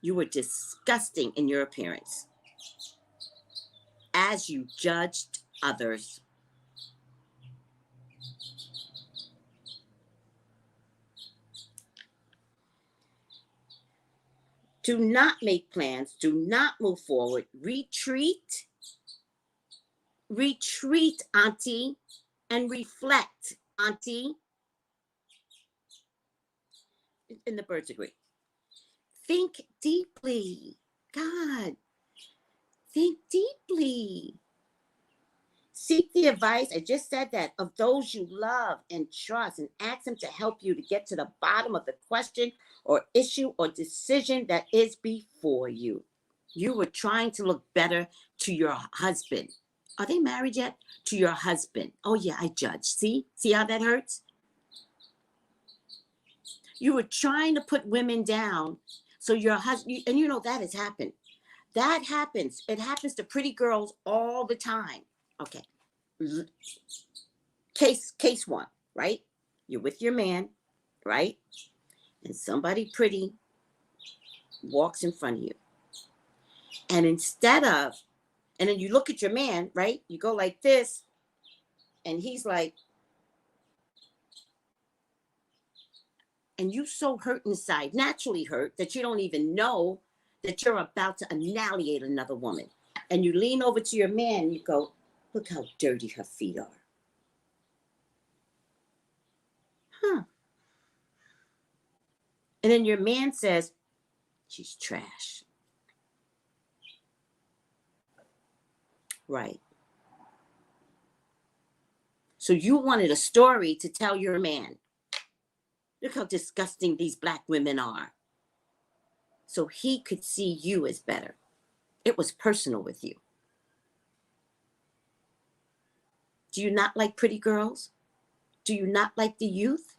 You were disgusting in your appearance as you judged others. Do not make plans. Do not move forward. Retreat. Retreat, Auntie, and reflect, Auntie. And the birds agree. Think deeply. God, think deeply. Seek the advice, I just said that, of those you love and trust, and ask them to help you to get to the bottom of the question or issue or decision that is before you. You were trying to look better to your husband. Are they married yet? To your husband. Oh yeah, I judge. See how that hurts? You were trying to put women down so your husband, and you know that has happened. That happens. It happens to pretty girls all the time. Okay. Case one, right? You're with your man, right? And somebody pretty walks in front of you. And and then you look at your man, right? You go like this, and he's like, and you so hurt inside, naturally hurt, that you don't even know that you're about to annihilate another woman. And you lean over to your man and you go, look how dirty her feet are. And then your man says, she's trash. Right. So you wanted a story to tell your man. Look how disgusting these black women are. So he could see you as better. It was personal with you. Do you not like pretty girls? Do you not like the youth?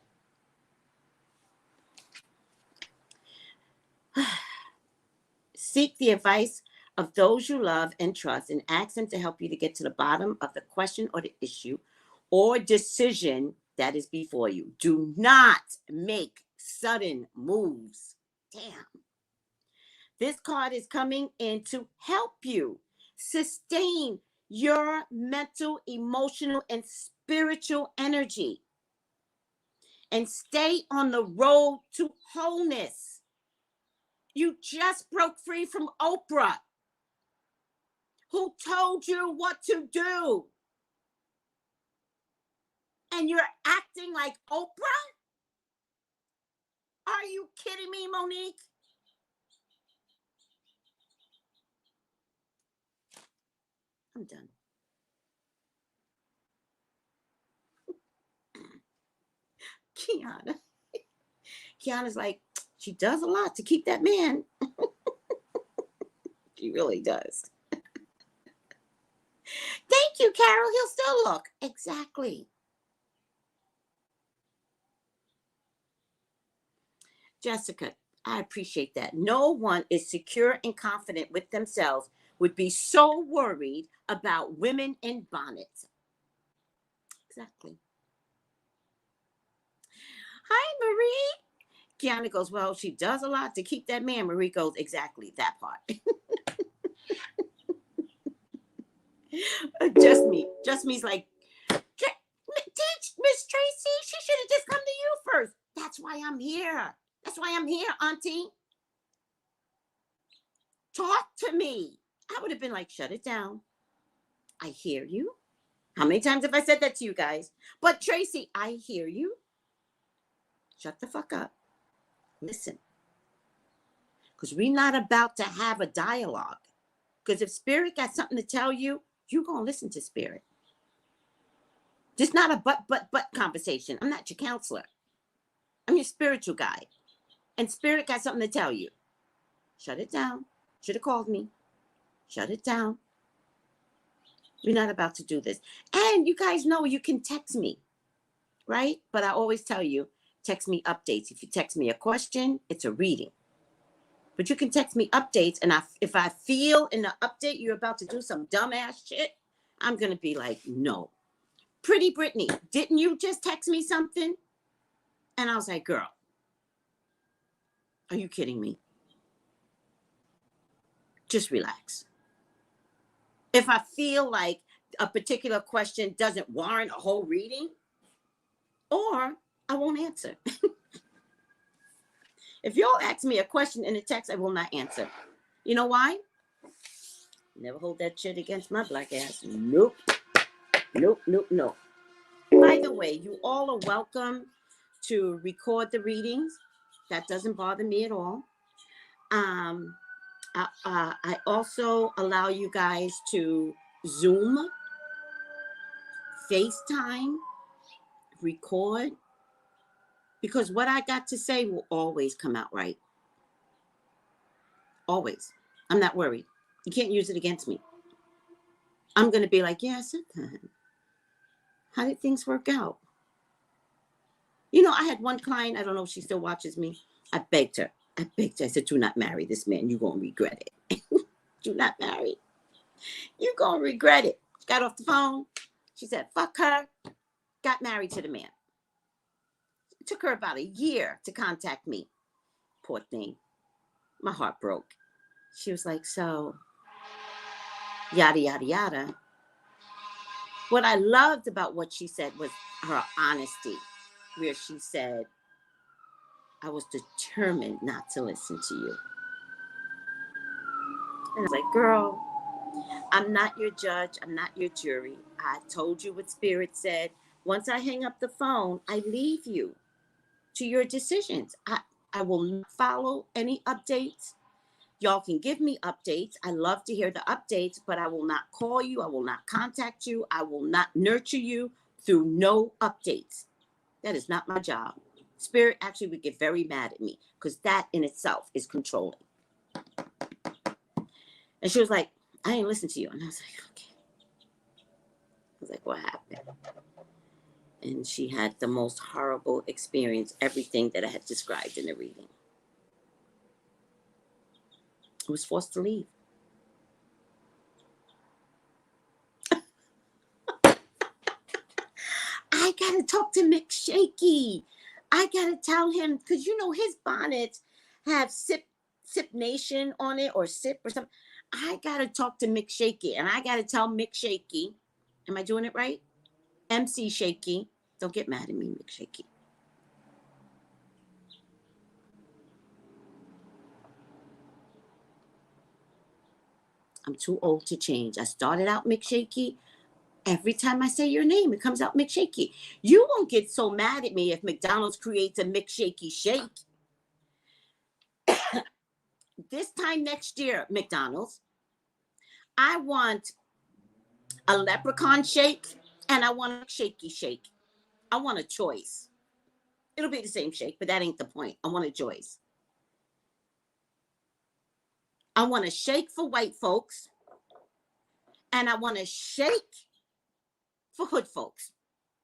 Seek the advice of those you love and trust and ask them to help you to get to the bottom of the question or the issue or decision that is before you. Do not make sudden moves. Damn. This card is coming in to help you sustain your mental, emotional, and spiritual energy and stay on the road to wholeness. You just broke free from Oprah, who told you what to do. And you're acting like Oprah? Are you kidding me, Monique? I'm done. Kiana's like, she does a lot to keep that man. She really does. Thank you, Carol. He'll still look. Exactly. Jessica, I appreciate that. No one is secure and confident with themselves would be so worried about women in bonnets. Exactly. Hi, Marie. Kiana goes, well, she does a lot to keep that man. Marie goes, exactly, that part. Just me's like, Miss Tracy, she should have just come to you first. That's why I'm here. That's why I'm here, Auntie. Talk to me. I would have been like, shut it down. I hear you. How many times have I said that to you guys? But Tracy, I hear you. Shut the fuck up. Listen. Because we're not about to have a dialogue. Because if Spirit got something to tell you, you're going to listen to Spirit. Just not a but conversation. I'm not your counselor. I'm your spiritual guide. And Spirit got something to tell you. Shut it down. Should have called me. Shut it down. We're not about to do this. And you guys know you can text me, right? But I always tell you, text me updates. If you text me a question, it's a reading. But you can text me updates. And if I feel in the update you're about to do some dumbass shit, I'm going to be like, no. Pretty Brittany, didn't you just text me something? And I was like, girl, are you kidding me? Just relax. If I feel like a particular question doesn't warrant a whole reading, or I won't answer. If y'all ask me a question in a text, I will not answer. You know why? Never hold that shit against my black ass. Nope. Nope, nope, nope. By the way, you all are welcome to record the readings. That doesn't bother me at all. I also allow you guys to Zoom, FaceTime, record, because what I got to say will always come out right. Always. I'm not worried. You can't use it against me. I'm going to be like, yeah, I said that. How did things work out? You know, I had one client, I don't know if she still watches me. I begged her. I said, do not marry this man. You're going to regret it. Do not marry. You're going to regret it. She got off the phone. She said, fuck her. Got married to the man. It took her about a year to contact me. Poor thing. My heart broke. She was like, so, yada, yada, yada. What I loved about what she said was her honesty, where she said, I was determined not to listen to you. And I was like, girl, I'm not your judge. I'm not your jury. I told you what Spirit said. Once I hang up the phone, I leave you to your decisions. I will not follow any updates. Y'all can give me updates. I love to hear the updates, but I will not call you. I will not contact you. I will not nurture you through no updates. That is not my job. Spirit actually would get very mad at me because that in itself is controlling. And she was like, I ain't listen to you. And I was like, okay. I was like, what happened? And she had the most horrible experience, everything that I had described in the reading. I was forced to leave. I gotta talk to Mick Shaky. I gotta tell him, because you know his bonnets have Sip Nation on it or Sip or something. I gotta talk to Mick Shaky, and I gotta tell Mick Shaky. Am I doing it right? MC Shaky. Don't get mad at me, Mick Shaky. I'm too old to change. I started out Mick Shaky. Every time I say your name, it comes out Mick Shaky. You won't get so mad at me if McDonald's creates a Mick Shaky shake. This time next year, McDonald's, I want a leprechaun shake and I want a shaky shake. I want a choice. It'll be the same shake, but that ain't the point. I want a choice. I want a shake for white folks and I want a shake for hood folks.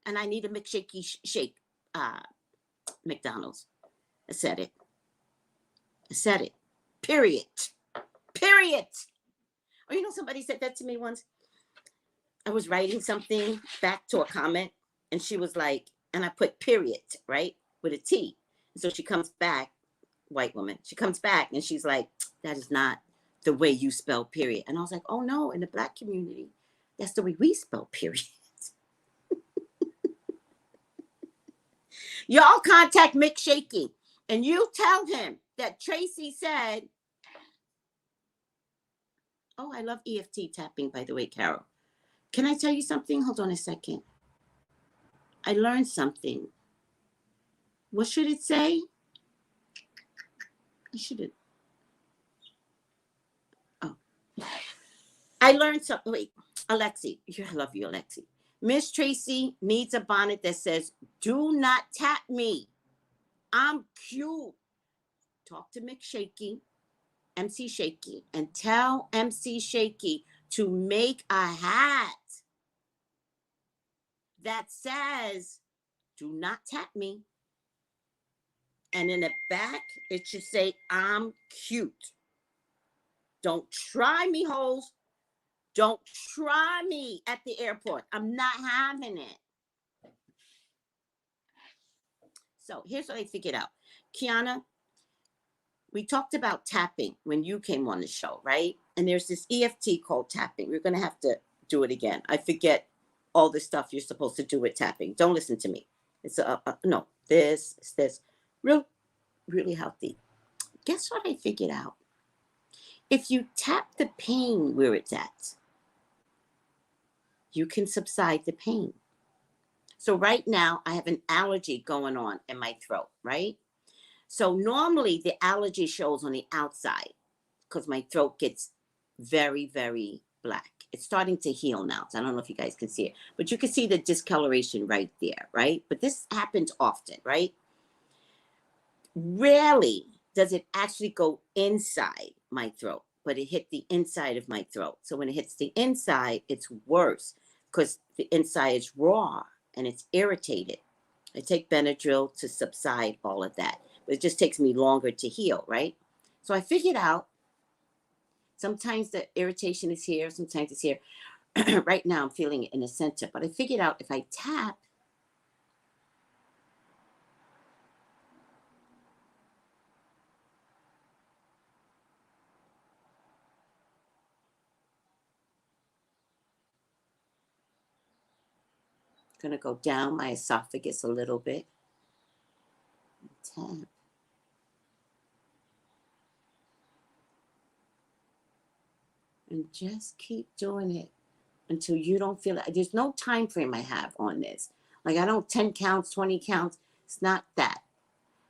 And I need a McShaky shake, McDonald's. I said it. I said it. Period. Period. Or you know, somebody said that to me once. I was writing something back to a comment and she was like, and I put period, right? With a T. And so she comes back, white woman. She comes back and she's like, that is not the way you spell period. And I was like, oh no, in the Black community, that's the way we spell period. Y'all contact Mick Shaky and you tell him that Tracy said, oh, I love EFT tapping, by the way, Carol. Can I tell you something? Hold on a second. I learned something. What should it say? I should have. Oh. I learned something. Wait, Alexi. I love you, Alexi. Miss Tracy needs a bonnet that says, do not tap me. I'm cute. Talk to Mick Shaky, MC Shaky, and tell MC Shaky to make a hat that says, do not tap me. And in the back, it should say, I'm cute. Don't try me, hoes. Don't try me at the airport. I'm not having it. So here's what I figured out. Kiana, we talked about tapping when you came on the show, right? And there's this EFT called tapping. We're going to have to do it again. I forget all the stuff you're supposed to do with tapping. Don't listen to me. It's no, this. Really healthy. Guess what I figured out? If you tap the pain where it's at, you can subside the pain. So right now I have an allergy going on in my throat, right? So normally the allergy shows on the outside because my throat gets very, very black. It's starting to heal now. So I don't know if you guys can see it, but you can see the discoloration right there, right? But this happens often, right? Rarely does it actually go inside my throat, but it hit the inside of my throat. So when it hits the inside, it's worse because the inside is raw and it's irritated. I take Benadryl to subside all of that, but it just takes me longer to heal, right? So I figured out sometimes the irritation is here, sometimes it's here. Right now I'm feeling it in the center, but I figured out if I tap, going to go down my esophagus a little bit. Tap. And just keep doing it until you don't feel it. There's no time frame I have on this. Like I don't 10 counts, 20 counts. It's not that.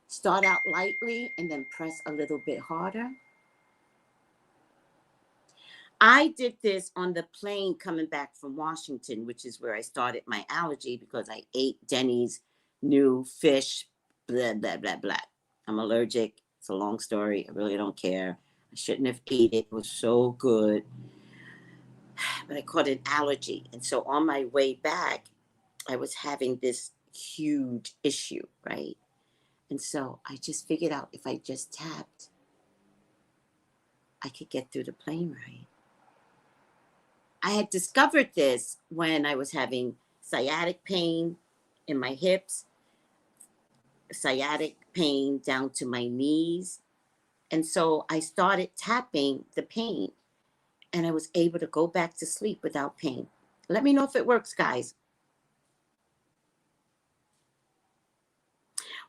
Start out lightly and then press a little bit harder. I did this on the plane coming back from Washington, which is where I started my allergy because I ate Denny's new fish, blah, blah, blah, blah. I'm allergic. It's a long story. I really don't care. I shouldn't have ate it. It was so good. But I caught an allergy. And so on my way back, I was having this huge issue, right? And so I just figured out if I just tapped, I could get through the plane ride. I had discovered this when I was having sciatic pain in my hips, sciatic pain down to my knees. And so I started tapping the pain and I was able to go back to sleep without pain. Let me know if it works, guys.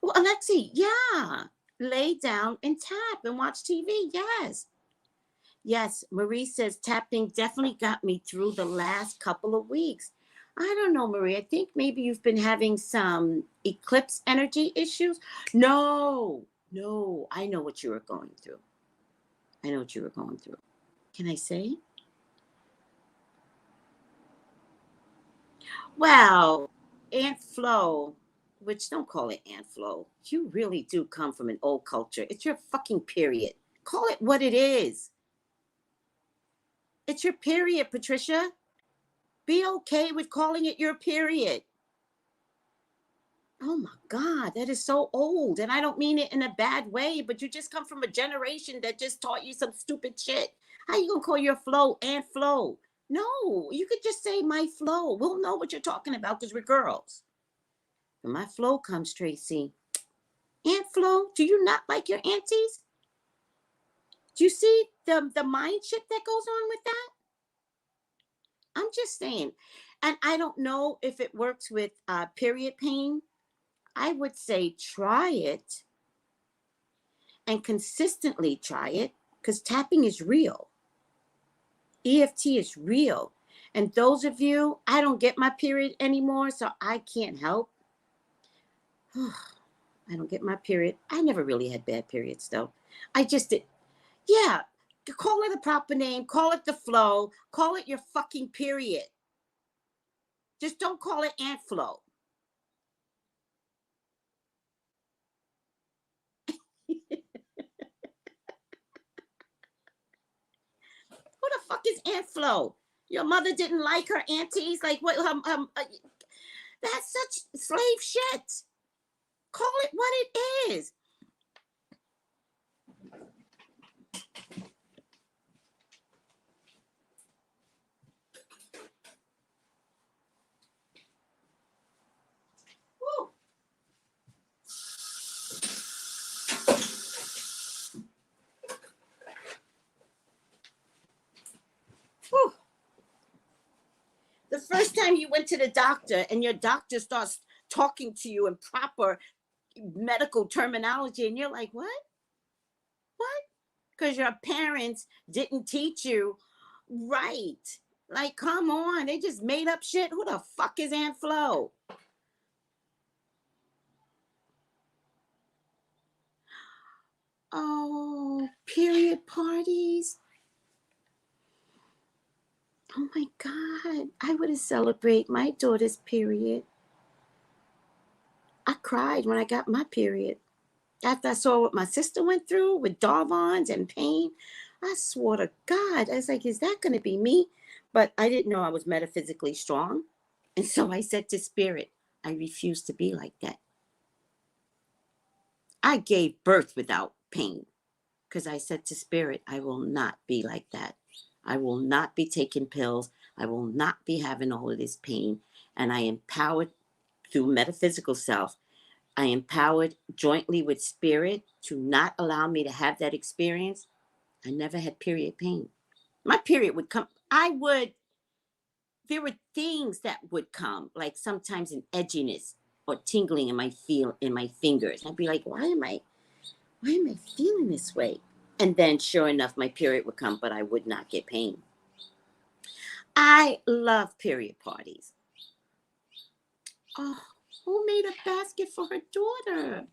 Well, Alexi, yeah. Lay down and tap and watch TV. Yes. Yes, Marie says tapping definitely got me through the last couple of weeks. I don't know, Marie. I think maybe you've been having some eclipse energy issues. No, I know what you were going through. I know what you were going through. Can I say? Well, Aunt Flo, which don't call it Aunt Flo. You really do come from an old culture. It's your fucking period. Call it what it is. It's your period, Patricia. Be okay with calling it your period. Oh my God, that is so old. And I don't mean it in a bad way, but you just come from a generation that just taught you some stupid shit. How you gonna call your flow Aunt Flo? No, you could just say my flow. We'll know what you're talking about because we're girls. When my flow comes, Tracy. Aunt Flo, do you not like your aunties? Do you see the mind shit that goes on with that? I'm just saying. And I don't know if it works with period pain. I would say try it and consistently try it because tapping is real. EFT is real. And those of you, I don't get my period anymore, so I can't help. I don't get my period. I never really had bad periods, though. I just did. Yeah, call it a proper name. Call it the flow. Call it your fucking period. Just don't call it Aunt Flo. Who the fuck is Aunt Flo? Your mother didn't like her aunties? Like, what? That's such slave shit. Call it what it is. Woo. Woo. The first time you went to the doctor and your doctor starts talking to you in proper medical terminology and you're like, what? Because your parents didn't teach you right. Like, come on, they just made up shit. Who the fuck is Aunt Flo? Oh, period parties. Oh my God, I would have celebrated my daughter's period. I cried when I got my period. After I saw what my sister went through with Darvons and pain, I swore to God, I was like, is that going to be me? But I didn't know I was metaphysically strong. And so I said to Spirit, I refuse to be like that. I gave birth without pain because I said to Spirit, I will not be like that. I will not be taking pills. I will not be having all of this pain. And I empowered through metaphysical self. I empowered jointly with Spirit to not allow me to have that experience. I never had period pain. My period would come. There were things that would come, like sometimes an edginess or tingling in my fingers. I'd be like, why am I feeling this way? And then sure enough, my period would come, but I would not get pain. I love period parties. Oh, who made a basket for her daughter?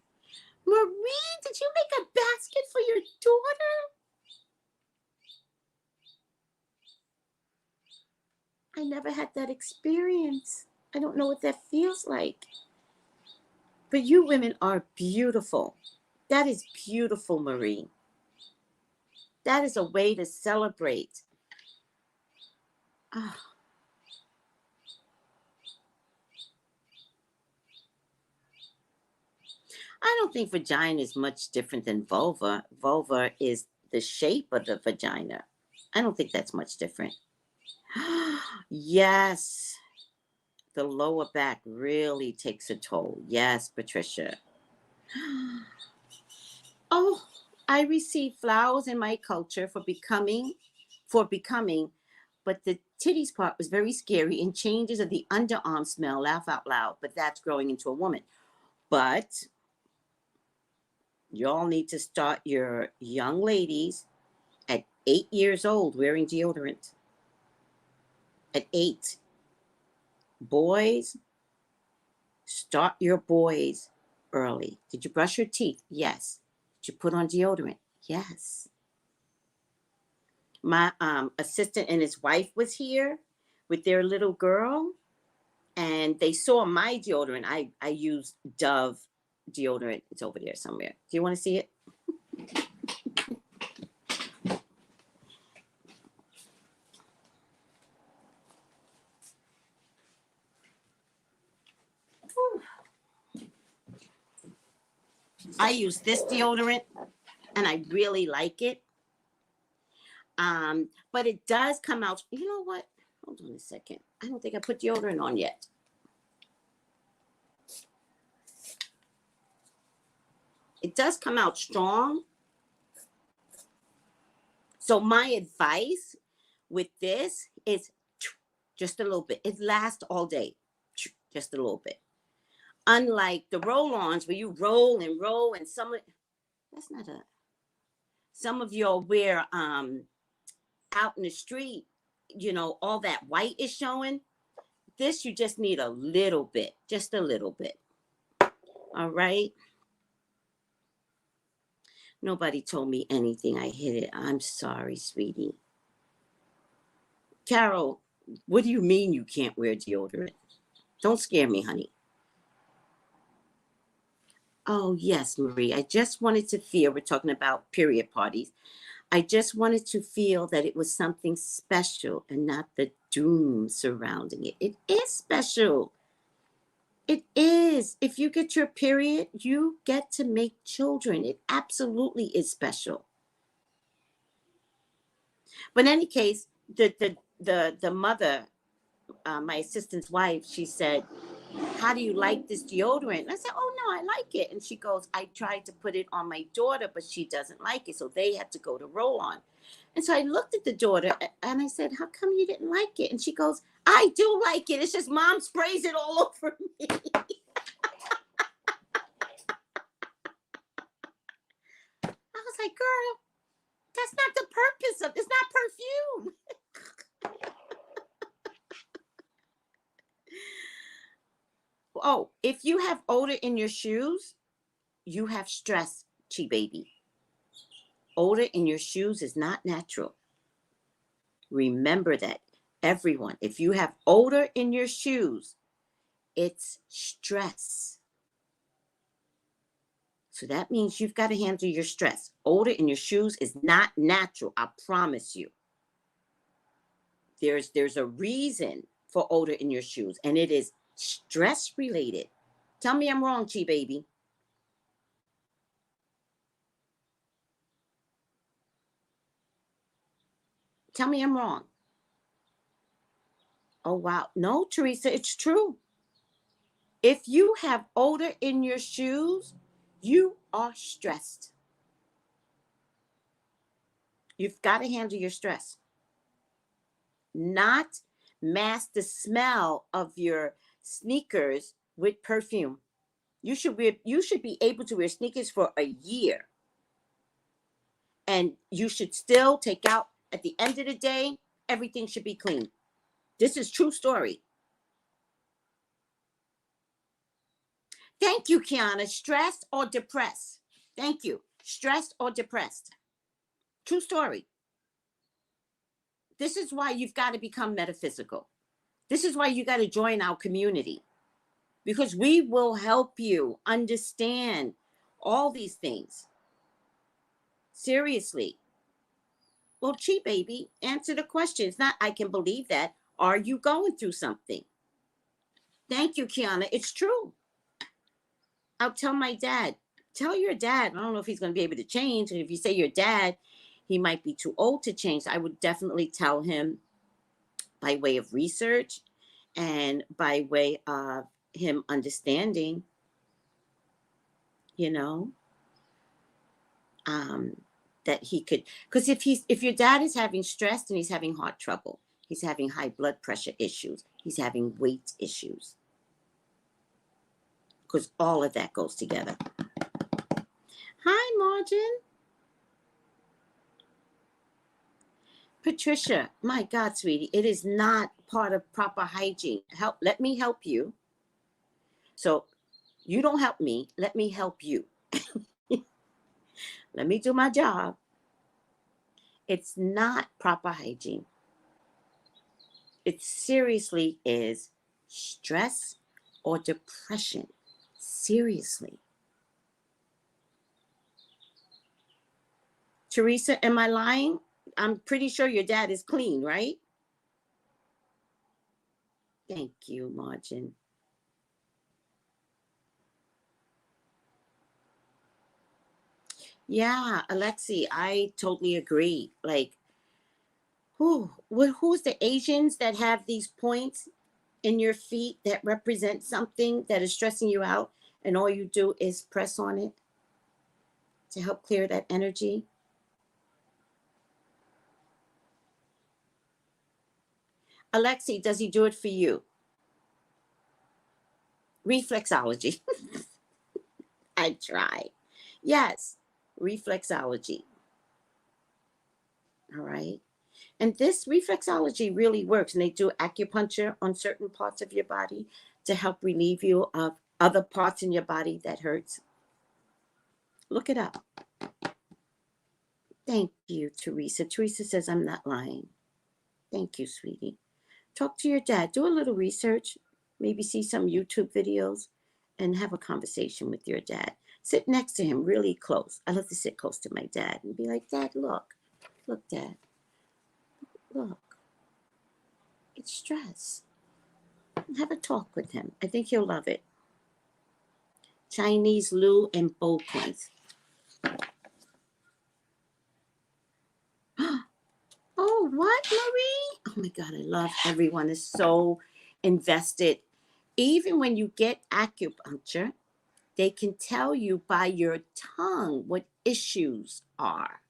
Marie, did you make a basket for your daughter? I never had that experience. I don't know what that feels like. But you women are beautiful. That is beautiful, Marie. That is a way to celebrate. Oh. I don't think vagina is much different than vulva. Vulva is the shape of the vagina. I don't think that's much different. Yes. The lower back really takes a toll. Yes, Patricia. Oh, I receive flowers in my culture for becoming, but the titties part was very scary and changes of the underarm smell, laugh out loud, but that's growing into a woman. But y'all need to start your young ladies at 8 years old wearing deodorant. At 8. Boys, start your boys early. Did you brush your teeth? Yes. Did you put on deodorant? Yes. My assistant and his wife was here with their little girl, and they saw my deodorant. I use Dove deodorant. It's over there somewhere. Do you want to see it? I use this deodorant, and I really like it. But it does come out. You know what? Hold on a second. I don't think I put deodorant on yet. It does come out strong. So my advice with this is just a little bit. It lasts all day. Just a little bit. Unlike the roll-ons where you roll and some of y'all wear out in the street, you know, all that white is showing. This you just need a little bit, just a little bit. All right. Nobody told me anything. I hit it. I'm sorry, sweetie. Carol, what do you mean you can't wear deodorant? Don't scare me, honey. Oh, yes, Marie. I just wanted to feel, we're talking about period parties. I just wanted to feel that it was something special and not the doom surrounding it. It is special. It is. If you get your period, you get to make children. It absolutely is special. But in any case, the mother, my assistant's wife, she said, how do you like this deodorant? And I said, oh, no, I like it. And she goes, I tried to put it on my daughter, but she doesn't like it. So they had to go to roll on. And so I looked at the daughter and I said, how come you didn't like it? And she goes, I do like it. It's just mom sprays it all over me. I was like, girl, that's not the purpose of it's not perfume. Oh, if you have odor in your shoes, you have stress, Chi baby. Odor in your shoes is not natural. Remember that, everyone. If you have odor in your shoes, it's stress. So that means you've got to handle your stress. Odor in your shoes is not natural, I promise you. There's a reason for odor in your shoes, and it is stress related. Tell me I'm wrong, Chi baby. Tell me I'm wrong. Oh, wow. No, Teresa, it's true. If you have odor in your shoes, you are stressed. You've got to handle your stress. Not mask the smell of your sneakers with perfume. You should be able to wear sneakers for a year. And you should still take out, at the end of the day, everything should be clean. This is true story. Thank you, Kiana. Stressed or depressed? Thank you. Stressed or depressed? True story. This is why you've got to become metaphysical. This is why you got to join our community, because we will help you understand all these things. Seriously. Well, Chi baby, answer the question. It's not, I can believe that. Are you going through something? Thank you, Kiana. It's true. I'll tell my dad. Tell your dad. I don't know if he's going to be able to change. And if you say your dad, he might be too old to change. I would definitely tell him by way of research and by way of him understanding, you know, that he could, because if your dad is having stress and he's having heart trouble, he's having high blood pressure issues, he's having weight issues, because all of that goes together. Hi, Margin. Patricia, my God, sweetie, it is not part of proper hygiene. Let me help you. So you don't help me. Let me help you. Let me do my job. It's not proper hygiene. It seriously is stress or depression. Seriously. Teresa, am I lying? I'm pretty sure your dad is clean, right? Thank you, Margin. Yeah, Alexi, I totally agree. Like, who's the Asians that have these points in your feet that represent something that is stressing you out, and all you do is press on it to help clear that energy? Alexi, does he do it for you? Reflexology. I try. Yes, reflexology. All right. And this reflexology really works. And they do acupuncture on certain parts of your body to help relieve you of other parts in your body that hurts. Look it up. Thank you, Teresa. Teresa says I'm not lying. Thank you, sweetie. Talk to your dad. Do a little research. Maybe see some YouTube videos and have a conversation with your dad. Sit next to him really close. I love to sit close to my dad and be like, Dad, look, Dad, look, it's stress. Have a talk with him. I think he'll love it. Chinese Lu and bowl coins. Oh, what, Marie? Oh my God, I love everyone is so invested. Even when you get acupuncture, they can tell you by your tongue what issues are.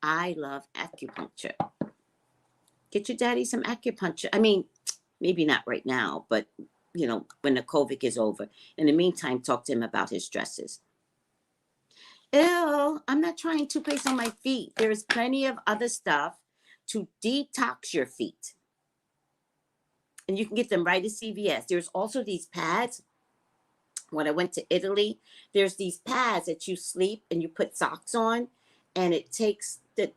I love acupuncture. Get your daddy some acupuncture. I mean, maybe not right now, but, you know, when the COVID is over. In the meantime, talk to him about his stresses. Ew, I'm not trying toothpaste on my feet. There's plenty of other stuff to detox your feet. And you can get them right at CVS. There's also these pads. When I went to Italy, there's these pads that you sleep and you put socks on, and it takes the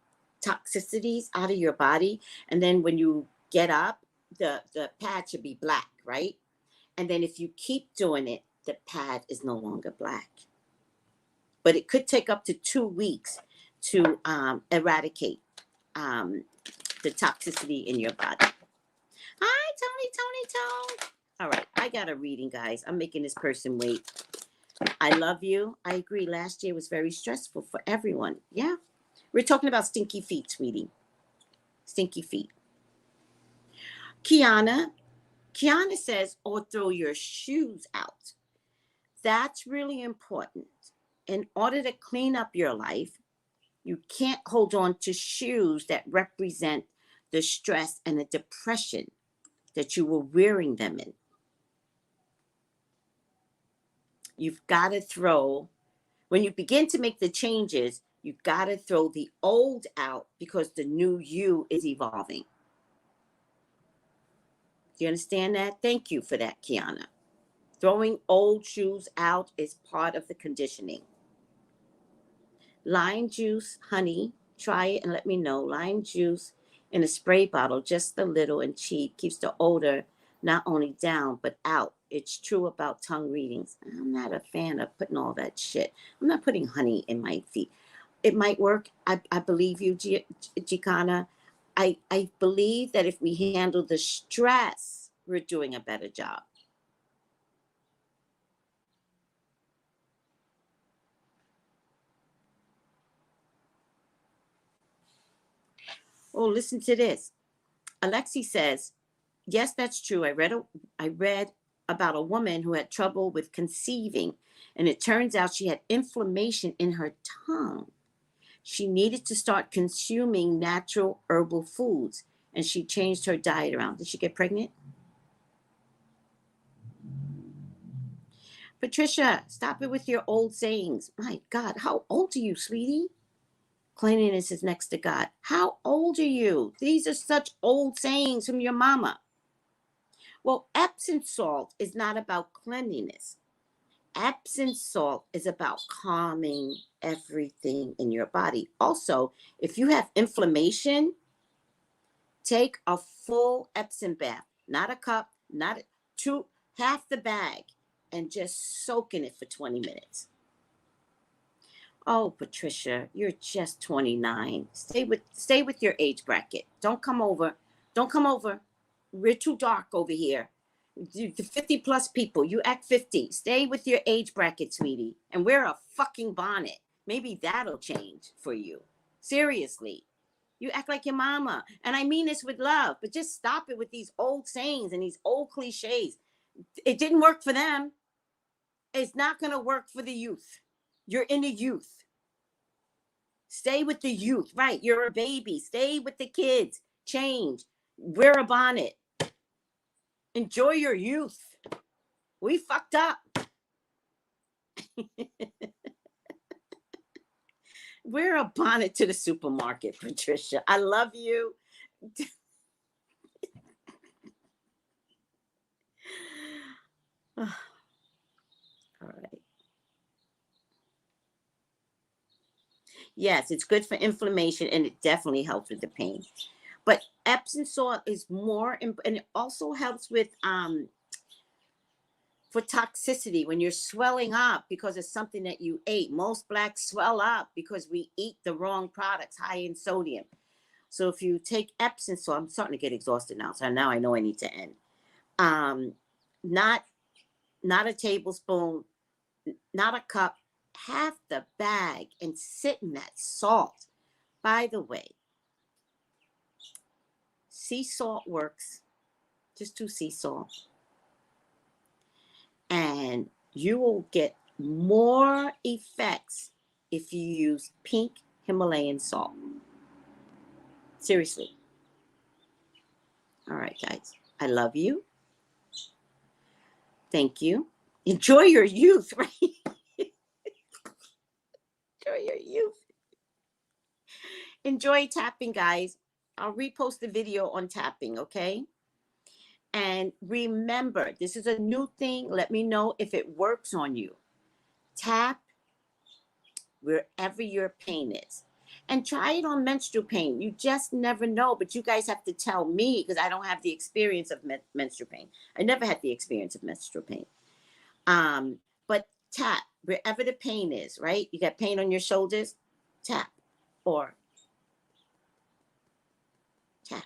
toxicities out of your body. And then when you get up, the pad should be black, right? And then if you keep doing it, the pad is no longer black. But it could take up to 2 weeks to eradicate the toxicity in your body. Hi, Tony. All right, I got a reading, guys. I'm making this person wait. I love you. I agree. Last year was very stressful for everyone. Yeah. We're talking about stinky feet, sweetie. Stinky feet. Kiana says, or throw your shoes out. That's really important. In order to clean up your life, you can't hold on to shoes that represent the stress and the depression that you were wearing them in. You've got to throw, when you begin to make the changes, you've got to throw the old out because the new you is evolving. Do you understand that? Thank you for that, Kiana. Throwing old shoes out is part of the conditioning. Lime juice, honey, try it and let me know. Lime juice in a spray bottle, just a little and cheap, keeps the odor not only down but out. It's true about tongue readings. I'm not a fan of putting all that shit. I'm not putting honey in my feet. It might work. I believe you, Gicana. I believe that if we handle the stress, we're doing a better job. Oh, listen to this. Alexi says, yes, that's true. I read about a woman who had trouble with conceiving, and it turns out she had inflammation in her tongue. She needed to start consuming natural herbal foods, and she changed her diet around. Did she get pregnant? Patricia, stop it with your old sayings. My God, how old are you, sweetie? Cleanliness is next to God. How old are you? These are such old sayings from your mama. Well, Epsom salt is not about cleanliness. Epsom salt is about calming everything in your body. Also, if you have inflammation, take a full Epsom bath, not a cup, not two, half the bag, and just soak in it for 20 minutes. Oh, Patricia, you're just 29. Stay with your age bracket. Don't come over. Don't come over. We're too dark over here. The 50 plus people, you act 50. Stay with your age bracket, sweetie, and wear a fucking bonnet. Maybe that'll change for you. Seriously. You act like your mama. And I mean this with love, but just stop it with these old sayings and these old cliches. It didn't work for them. It's not going to work for the youth. You're in the youth. Stay with the youth. Right. You're a baby. Stay with the kids. Change. Wear a bonnet. Enjoy your youth. We fucked up. Wear a bonnet to the supermarket, Patricia. I love you. All right. Yes, it's good for inflammation, and it definitely helps with the pain. But Epsom salt is more, and it also helps with for toxicity when you're swelling up because of something that you ate. Most blacks swell up because we eat the wrong products, high in sodium. So if you take Epsom salt, I'm starting to get exhausted now, so now I know I need to end. Not a tablespoon, not a cup, half the bag, and sit in that salt. By the way, sea salt works. Just do sea salt. And you will get more effects if you use pink Himalayan salt. Seriously. All right, guys. I love you. Thank you. Enjoy your youth, right? Enjoy your youth. Enjoy tapping, guys. I'll repost the video on tapping, okay? And remember, this is a new thing. Let me know if it works on you. Tap wherever your pain is. And try it on menstrual pain. You just never know. But you guys have to tell me because I don't have the experience of menstrual pain. I never had the experience of menstrual pain. But tap wherever the pain is, right? You got pain on your shoulders? Tap. Or tap.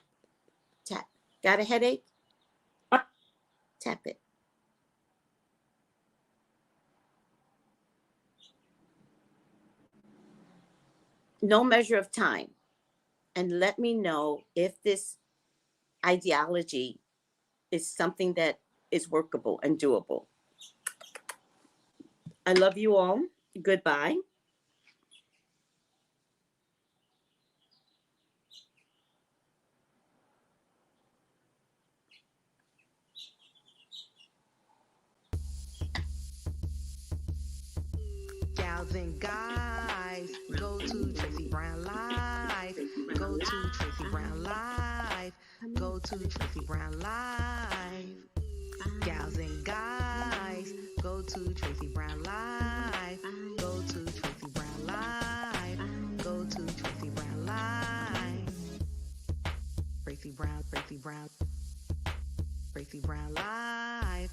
Tap. Got a headache? Tap it. No measure of time. And let me know if this ideology is something that is workable and doable. I love you all. Goodbye. Gals and guys, go to Tracey Brown Live. Go to Tracey Brown Live. Go to Tracey Brown Live. Gals and guys, to Tracey Brown Live. Go to Tracey Brown Live. Go to Tracey Brown Live. Tracey Brown, Tracey Brown. Tracey Brown Live.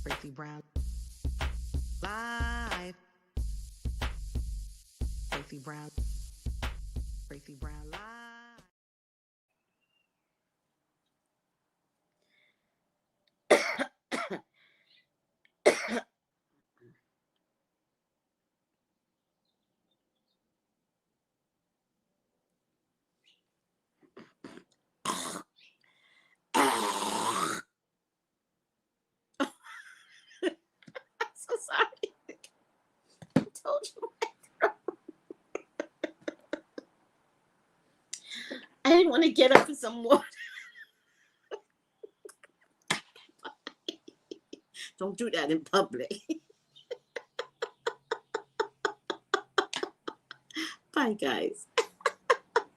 Tracey Brown Live. Tracey Brown. Tracey Brown Live. So sorry. I told you my throat. I didn't want to get up for some water. Don't do that in public. Bye, guys.